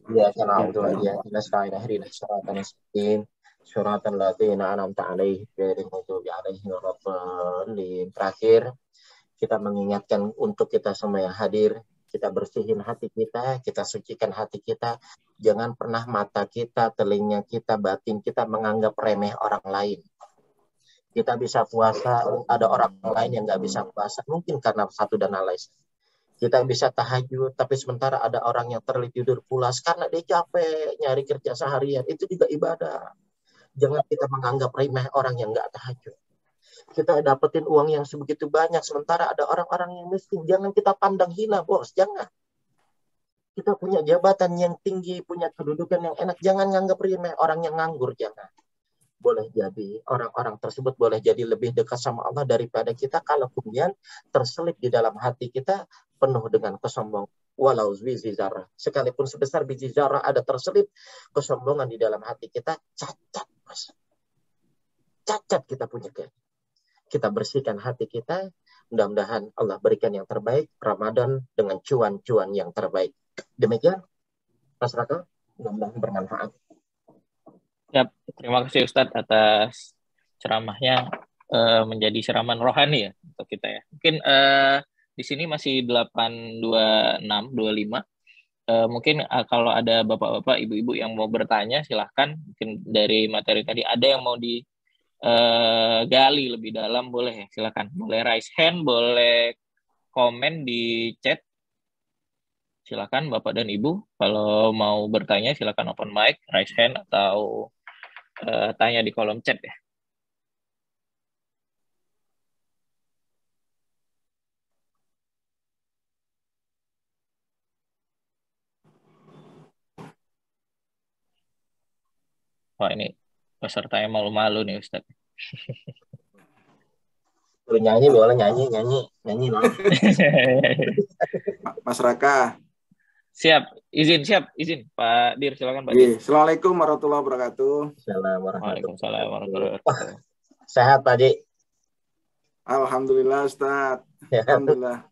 Speaker 2: Iyyaka na'budu wa iyyaka nasta'in. Ihdinas siratal mustaqim. Shiratal ladzina an'amta 'alaihim ghairil maghdubi 'alaihim waladdallin. Terakhir, kita mengingatkan untuk kita semua yang hadir, kita bersihin hati kita sucikan hati kita. Jangan pernah mata kita, telinga kita, batin kita menganggap remeh orang lain. Kita bisa puasa, ada orang lain yang nggak bisa puasa, mungkin karena satu dan lain. Kita bisa tahajud, tapi sementara ada orang yang tertidur pulas karena dia capek nyari kerja seharian. Itu juga ibadah. Jangan kita menganggap remeh orang yang nggak tahajud. Kita dapetin uang yang sebegitu banyak, sementara ada orang-orang yang miskin. Jangan kita pandang hina, bos. Jangan. Kita punya jabatan yang tinggi, punya kedudukan yang enak. Jangan nganggap remeh orang yang nganggur. Jangan. Boleh jadi orang-orang tersebut boleh jadi lebih dekat sama Allah daripada kita kalau kemudian terselip di dalam hati kita penuh dengan kesombongan. Walau biji zarah. Sekalipun sebesar biji zarah ada terselip kesombongan di dalam hati kita, cacat. Mas. Cacat kita punya ke. Kita bersihkan hati kita, mudah-mudahan Allah berikan yang terbaik, Ramadan dengan cuan-cuan yang terbaik. Demikian, Mas Raka, mudah-mudahan bermanfaat.
Speaker 1: Ya, terima kasih Ustadz atas ceramahnya, menjadi siraman rohani ya untuk kita ya. Mungkin di sini masih 826, 25. Mungkin kalau ada bapak-bapak, ibu-ibu yang mau bertanya, silahkan. Mungkin dari materi tadi ada yang mau gali lebih dalam, boleh ya, silakan. Boleh raise hand, boleh komen di chat. Silakan Bapak dan Ibu, kalau mau bertanya silakan open mic, raise hand atau tanya di kolom chat ya. Wah, ini pesertanya malu-malu nih Ustaz.
Speaker 2: Nyanyi boleh, nyanyi.
Speaker 7: Mas Raka.
Speaker 1: Siap, izin Pak Dir, silakan Pak
Speaker 7: Dir. Assalamualaikum warahmatullahi wabarakatuh.
Speaker 1: Waalaikumsalam warahmatullahi wabarakatuh.
Speaker 2: Sehat Pak Ji?
Speaker 7: Alhamdulillah Ustaz. Alhamdulillah.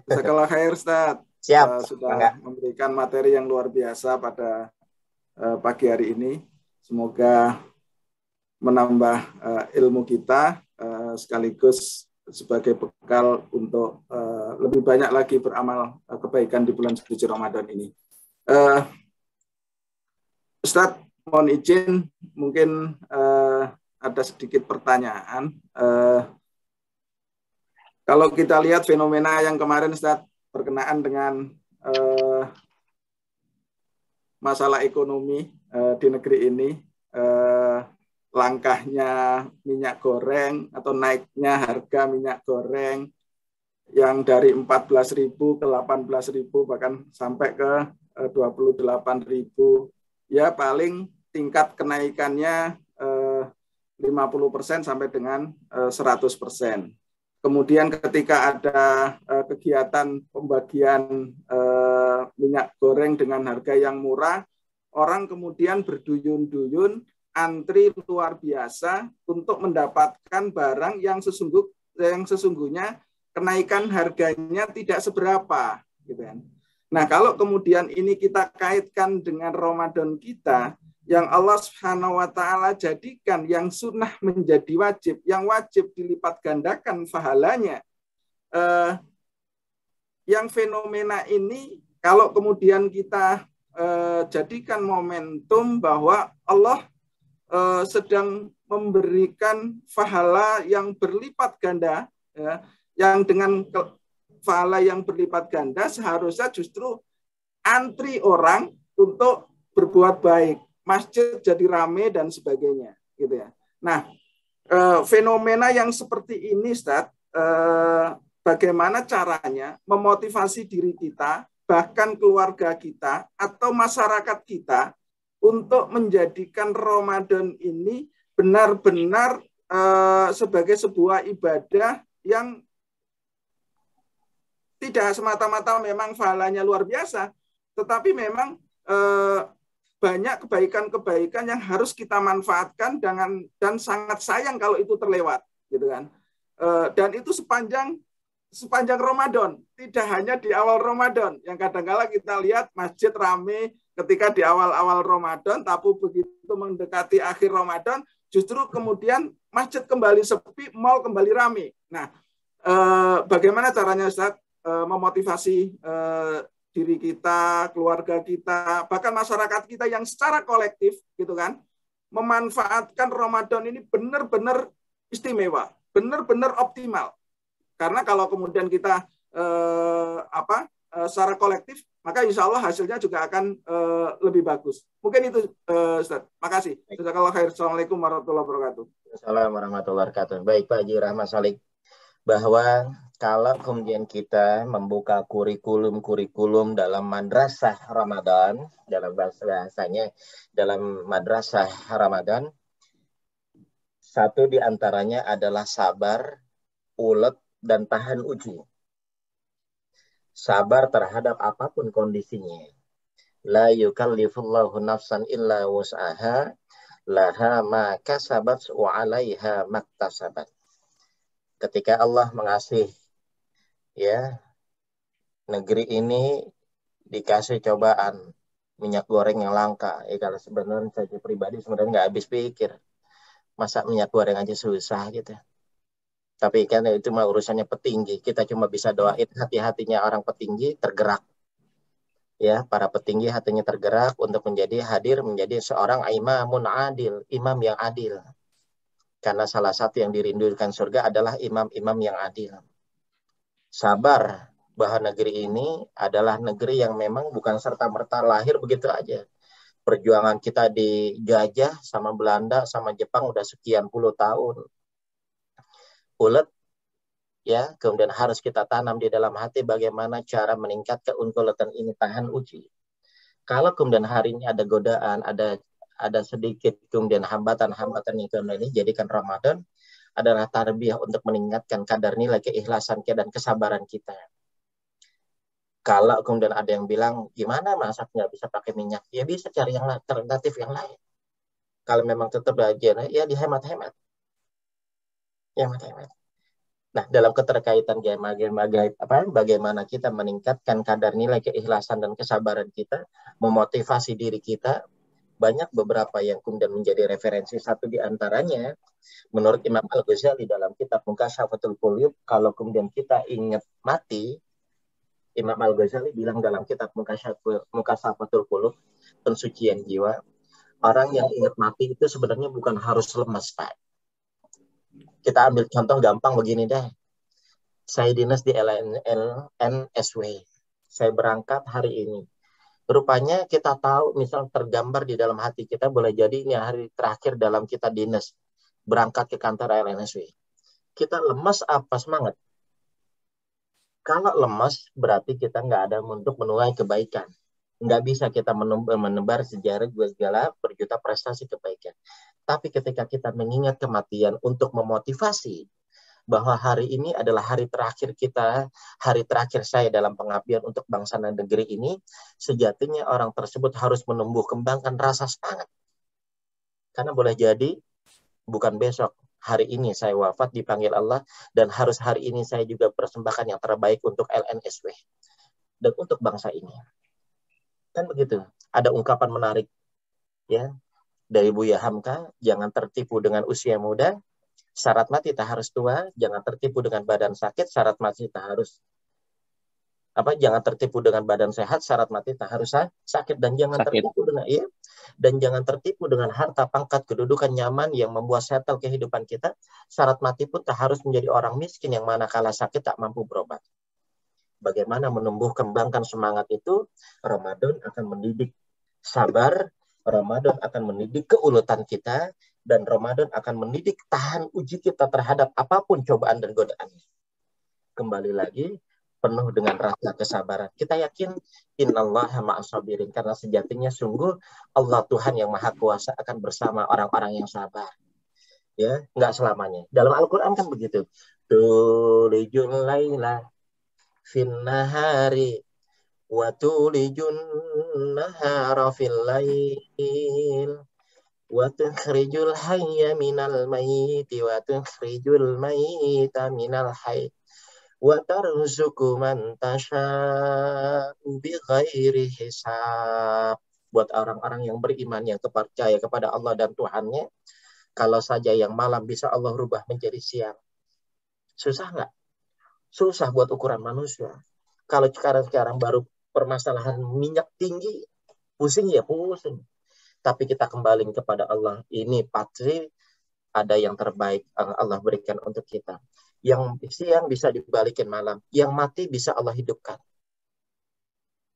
Speaker 7: Jazakallah khair Ustaz.
Speaker 2: Siap.
Speaker 7: Sudah memberikan materi yang luar biasa pada pagi hari ini. Semoga menambah ilmu kita sekaligus sebagai bekal untuk lebih banyak lagi beramal kebaikan di bulan suci Ramadan ini. Ustadz, mohon izin, mungkin ada sedikit pertanyaan. Kalau kita lihat fenomena yang kemarin, Ustadz, berkenaan dengan masalah ekonomi di negeri ini, langkahnya minyak goreng atau naiknya harga minyak goreng yang dari 14.000 ke 18.000 bahkan sampai ke 28.000, ya paling tingkat kenaikannya 50% sampai dengan 100%. Kemudian ketika ada kegiatan pembagian minyak goreng dengan harga yang murah, orang kemudian berduyun-duyun antri luar biasa untuk mendapatkan barang yang sesungguhnya kenaikan harganya tidak seberapa, gitu kan. Nah, kalau kemudian ini kita kaitkan dengan Ramadan kita, yang Allah Subhanahu wa Ta'ala jadikan yang sunnah menjadi wajib, yang wajib dilipat gandakan pahalanya. Yang fenomena ini, kalau kemudian kita jadikan momentum bahwa Allah sedang memberikan pahala yang berlipat ganda, ya, yang dengan pahala yang berlipat ganda seharusnya justru antri orang untuk berbuat baik. Masjid jadi rame dan sebagainya, gitu ya. Nah, fenomena yang seperti ini, Ustadz, bagaimana caranya memotivasi diri kita, bahkan keluarga kita atau masyarakat kita untuk menjadikan Ramadan ini benar-benar sebagai sebuah ibadah yang tidak semata-mata memang pahalanya luar biasa, tetapi memang banyak kebaikan-kebaikan yang harus kita manfaatkan dan sangat sayang kalau itu terlewat, gitu kan. Dan itu sepanjang Ramadan, tidak hanya di awal Ramadan, yang kadang-kala kita lihat masjid ramai ketika di awal-awal Ramadan, tapi begitu mendekati akhir Ramadan, justru kemudian masjid kembali sepi, mal kembali ramai. Nah, bagaimana caranya, Ustaz, memotivasi diri kita, keluarga kita, bahkan masyarakat kita yang secara kolektif, gitu kan, memanfaatkan Ramadan ini benar-benar istimewa, benar-benar optimal. Karena kalau kemudian kita secara kolektif, maka insya Allah hasilnya juga akan lebih bagus. Mungkin itu, Ustaz. Makasih. Jazakallahu khair. Assalamualaikum warahmatullahi wabarakatuh.
Speaker 2: Assalamualaikum warahmatullahi wabarakatuh. Baik, Pak Haji Rahmat Salik, bahwa kalau kemudian kita membuka kurikulum dalam madrasah Ramadan, dalam bahasanya dalam madrasah Ramadan, satu di antaranya adalah sabar, ulet, dan tahan uji. Sabar terhadap apapun kondisinya. La yukallifullahu nafsan illa wus'aha, laha ma kasabat wa 'alaiha maktasabat. Ketika Allah mengasih, ya, negeri ini dikasih cobaan minyak goreng yang langka, kalau sebenarnya saya pribadi sebenarnya nggak habis pikir, masa minyak goreng aja susah gitu. Tapi kan itu mah urusannya petinggi, kita cuma bisa doain hati-hatinya orang petinggi tergerak, ya, para petinggi hatinya tergerak untuk hadir menjadi seorang imamun adil, imam yang adil. Karena salah satu yang dirindukan surga adalah imam-imam yang adil. Sabar bahwa negeri ini adalah negeri yang memang bukan serta-merta lahir begitu aja. Perjuangan kita dijajah sama Belanda, sama Jepang udah sekian puluh tahun. Ulet, ya, kemudian harus kita tanam di dalam hati bagaimana cara meningkatkan keunggulan ini, tahan uji. Kalau kemudian hari ini ada godaan, ada sedikit kemudian hambatan-hambatan yang kemudian ini jadikan Ramadan adalah tarbiyah untuk meningkatkan kadar nilai keikhlasan kita dan kesabaran kita. Kalau kemudian ada yang bilang gimana masak nggak bisa pakai minyak, ya bisa cari yang alternatif yang lain. Kalau memang tetap aja, ya dihemat-hemat. Nah, dalam keterkaitan bagaimana kita meningkatkan kadar nilai keikhlasan dan kesabaran kita, memotivasi diri kita, banyak beberapa yang kemudian menjadi referensi. Satu di antaranya, menurut Imam Al-Ghazali dalam kitab Mukashafatul Qulub, kalau kemudian kita ingat mati, Imam Al-Ghazali bilang dalam kitab Mukashafatul Qulub, pensucian jiwa, orang yang ingat mati itu sebenarnya bukan harus lemas, Pak. Kita ambil contoh gampang begini deh. Saya dinas di LNSW. Saya berangkat hari ini. Rupanya kita tahu, misal tergambar di dalam hati kita, boleh jadi ini hari terakhir dalam kita dinas. Berangkat ke kantor LNSW. Kita lemas apa semangat? Kalau lemas, berarti kita nggak ada untuk menuai kebaikan. Nggak bisa kita menebar sejarah segala berjuta prestasi kebaikan. Tapi ketika kita mengingat kematian untuk memotivasi, bahwa hari ini adalah hari terakhir kita, hari terakhir saya dalam pengabdian untuk bangsa dan negeri ini, sejatinya orang tersebut harus menumbuh kembangkan rasa semangat. Karena boleh jadi, bukan besok, hari ini saya wafat dipanggil Allah, dan harus hari ini saya juga persembahkan yang terbaik untuk LNSW, dan untuk bangsa ini. Kan begitu. Ada ungkapan menarik, ya, dari Buya Hamka, jangan tertipu dengan usia muda, syarat mati tak harus tua, jangan tertipu dengan badan sakit, syarat mati tak harus jangan tertipu dengan badan sehat, syarat mati tak harus sakit, dan jangan tertipu dengan dan jangan tertipu dengan harta, pangkat, kedudukan nyaman yang membuat settle kehidupan kita. Syarat mati pun tak harus menjadi orang miskin yang manakala sakit tak mampu berobat. Bagaimana menumbuh kembangkan semangat itu? Ramadan akan mendidik sabar, Ramadan akan mendidik keulutan kita, dan Ramadan akan mendidik tahan uji kita terhadap apapun cobaan dan godaan. Kembali lagi, penuh dengan rasa kesabaran. Kita yakin innallaha ma'as-sabirin, karena sejatinya sungguh Allah Tuhan yang Maha Kuasa akan bersama orang-orang yang sabar. Ya, enggak selamanya. Dalam Al-Qur'an kan begitu. Tulijul laila fin nahari wa tulijun nahara fil lail wa tukhrijul hayya minal mayyiti wa tukhrijul mayyita minal hayy wa tarzuqu man tasya'u bighairi hisab. Buat orang-orang yang beriman, yang percaya kepada Allah dan Tuhannya, kalau saja yang malam bisa Allah rubah menjadi siang. Susah nggak? Susah buat ukuran manusia. Kalau sekarang baru permasalahan minyak tinggi, pusing ya pusing. Tapi kita kembali kepada Allah. Ini pasti ada yang terbaik Allah berikan untuk kita. Yang siang bisa dibalikin malam. Yang mati bisa Allah hidupkan.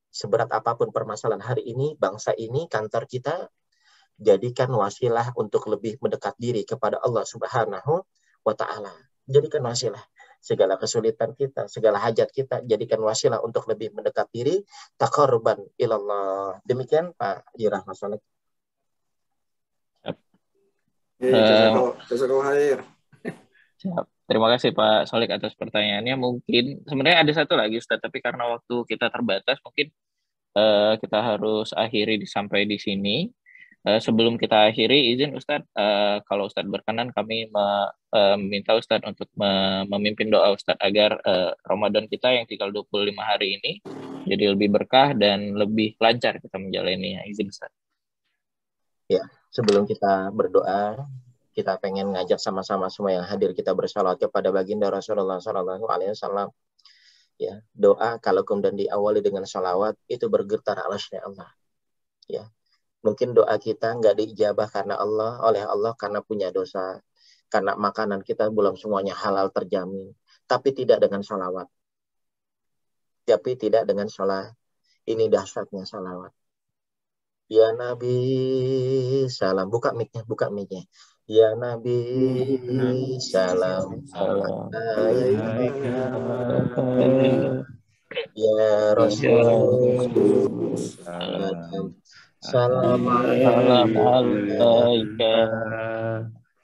Speaker 2: Seberat apapun permasalahan hari ini, bangsa ini, kantor kita, jadikan wasilah untuk lebih mendekat diri kepada Allah Subhanahu wa Ta'ala. Jadikan wasilah. Segala kesulitan kita, segala hajat kita, jadikan wasilah untuk lebih mendekat diri, taqarruban ilallah. Demikian Pak Jirah Masalah.
Speaker 1: Terima kasih Pak Solik atas pertanyaannya. Mungkin sebenarnya ada satu lagi Ustadz, tapi karena waktu kita terbatas, mungkin kita harus akhiri sampai di sini. Sebelum kita akhiri, izin Ustadz, kalau Ustadz berkenan, kami meminta Ustadz untuk memimpin doa Ustadz agar Ramadan kita yang tinggal 25 hari ini jadi lebih berkah dan lebih lancar kita menjalaninya. Izin Ustadz.
Speaker 2: Ya, sebelum kita berdoa, kita pengen ngajak sama-sama semua yang hadir kita bersalawat kepada baginda Rasulullah SAW. Ya, doa kalau kemudian diawali dengan salawat itu bergetar alasnya Allah. Ya, mungkin doa kita nggak diijabah karena oleh Allah karena punya dosa, karena makanan kita belum semuanya halal terjamin, tapi tidak dengan salawat. Tapi tidak dengan salat. Ini dahsyatnya salawat. Ya Nabi salam, buka mic-nya. Ya Nabi salam ya Rasul salam alaika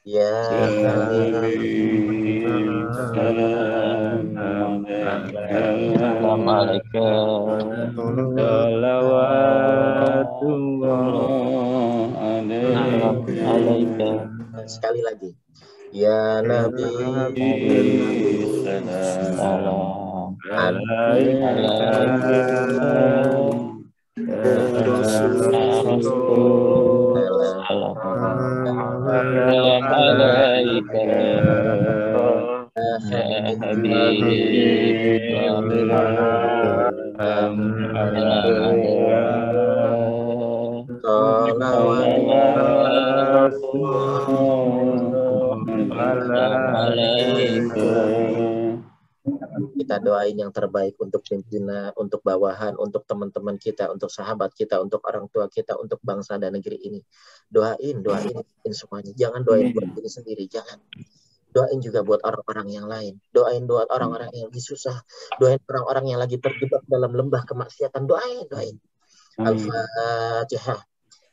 Speaker 2: ya
Speaker 1: salam alaika alaika.
Speaker 2: Sekali lagi. Ya Nabi
Speaker 1: salam
Speaker 2: alaika Kita doain yang terbaik untuk pimpinan, untuk bawahan, untuk teman-teman kita, untuk sahabat kita, untuk orang tua kita, untuk bangsa dan negeri ini. Doain semuanya. Jangan doain buat diri sendiri, jangan. Doain juga buat orang-orang yang lain. Doain buat orang-orang yang lagi susah. Doain orang-orang yang lagi terjebak dalam lembah kemaksiatan. Doain. Al-Fatihah.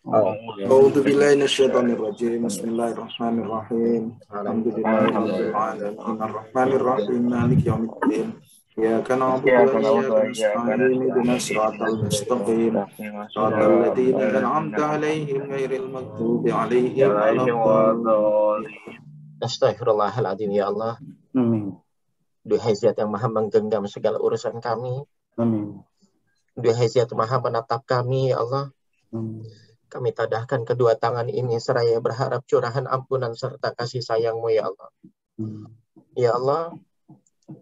Speaker 7: A'udzu billahi minasyaitonir rajim. Bismillahirrahmanirrahim. Alhamdulillahirabbil alamin. Arrahmanir rahim. Maliki yaumiddin. Iyyaka na'budu wa iyyaka nasta'in. Ihdinas siratal mustaqim. Siratal ladzina an'amta 'alaihim ghairil maghdubi 'alaihim waladdallin.
Speaker 2: Astaghfirullahaladzim ya Allah. Duhai Zat yang maha menggenggam segala urusan kami. Duhai Zat maha menatap kami ya Allah. Kami tadahkan kedua tangan ini seraya berharap curahan ampunan serta kasih sayang-Mu ya Allah. Ya Allah,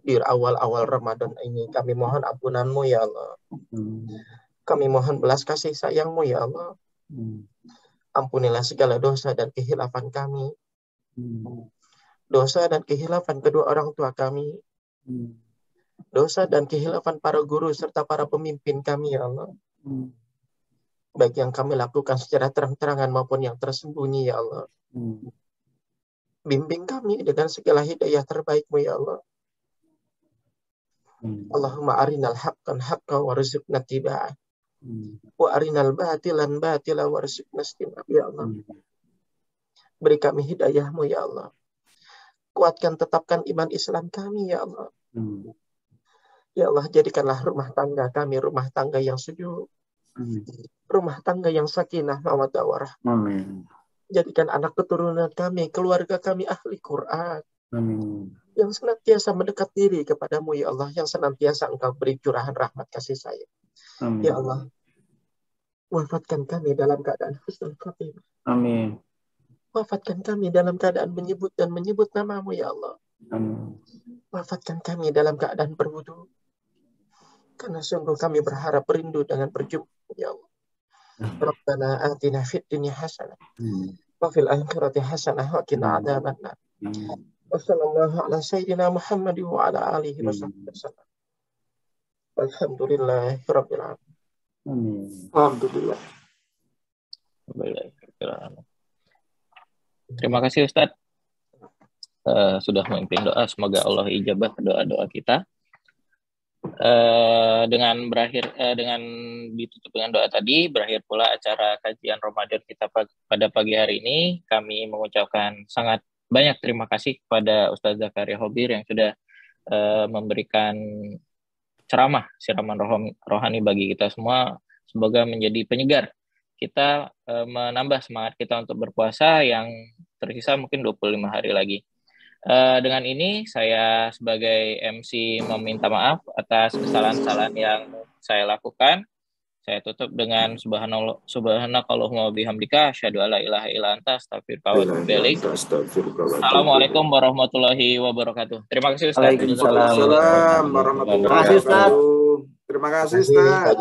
Speaker 2: di awal-awal Ramadan ini kami mohon ampunan-Mu ya Allah. Kami mohon belas kasih sayang-Mu ya Allah. Ampunilah segala dosa dan kehilafan kami. Dosa dan kehilafan kedua orang tua kami. Dosa dan kehilafan para guru serta para pemimpin kami ya Allah. Baik yang kami lakukan secara terang-terangan maupun yang tersembunyi ya Allah. Bimbing kami dengan segala hidayah terbaik-Mu ya Allah. Allahumma arinal haqqan haqqa warzuqna tiba'ah. Wa arinal batilan batila warzuqna istinab ya Allah. Beri kami hidayah-Mu ya Allah. Kuatkan, tetapkan iman Islam kami ya Allah. Ya Allah, jadikanlah rumah tangga kami rumah tangga yang sejuk. Rumah tangga yang sakinah mawaddah warahmah. Jadikan anak keturunan kami, keluarga kami ahli Quran. Yang senantiasa mendekat diri kepadamu ya Allah, yang senantiasa Engkau beri curahan rahmat kasih sayang. Ya Allah, wafatkan kami dalam keadaan husnul khatimah.
Speaker 3: Amin.
Speaker 2: Wafatkan kami dalam keadaan menyebut nama-Mu ya Allah. Wafatkan kami dalam keadaan berwudu. Karena sungguh kami berharap rindu dengan berjumpa ya Allah. Rabbana atina fid dunya hasanah wa fil akhirati hasanah wa qina adzabannar. Wa sallallahu ala sayyidina Muhammad wa ala alihi wasallam. Alhamdulillahirabbil alamin. Alhamdulillah.
Speaker 1: Terima kasih Ustadz sudah memimpin doa. Semoga Allah ijabah doa-doa kita. Dengan ditutup dengan doa tadi, berakhir pula acara kajian Ramadan kita pada pagi hari ini. Kami mengucapkan sangat banyak terima kasih kepada Ustadz Zakaria Khobir yang sudah memberikan ceramah, siraman rohani bagi kita semua. Semoga menjadi penyegar kita, menambah semangat kita untuk berpuasa yang tersisa mungkin 25 hari lagi. Dengan ini saya sebagai MC meminta maaf atas kesalahan-kesalahan yang saya lakukan. Saya tutup dengan subhanakallahumma wabihamdika asyhadu alla ilaha illa anta astaghfiruka wa atubu ilaik. Assalamualaikum warahmatullahi wabarakatuh. Terima kasih Ustaz.
Speaker 7: Waalaikumsalam warahmatullahi wabarakatuh. Terima kasih Ustaz.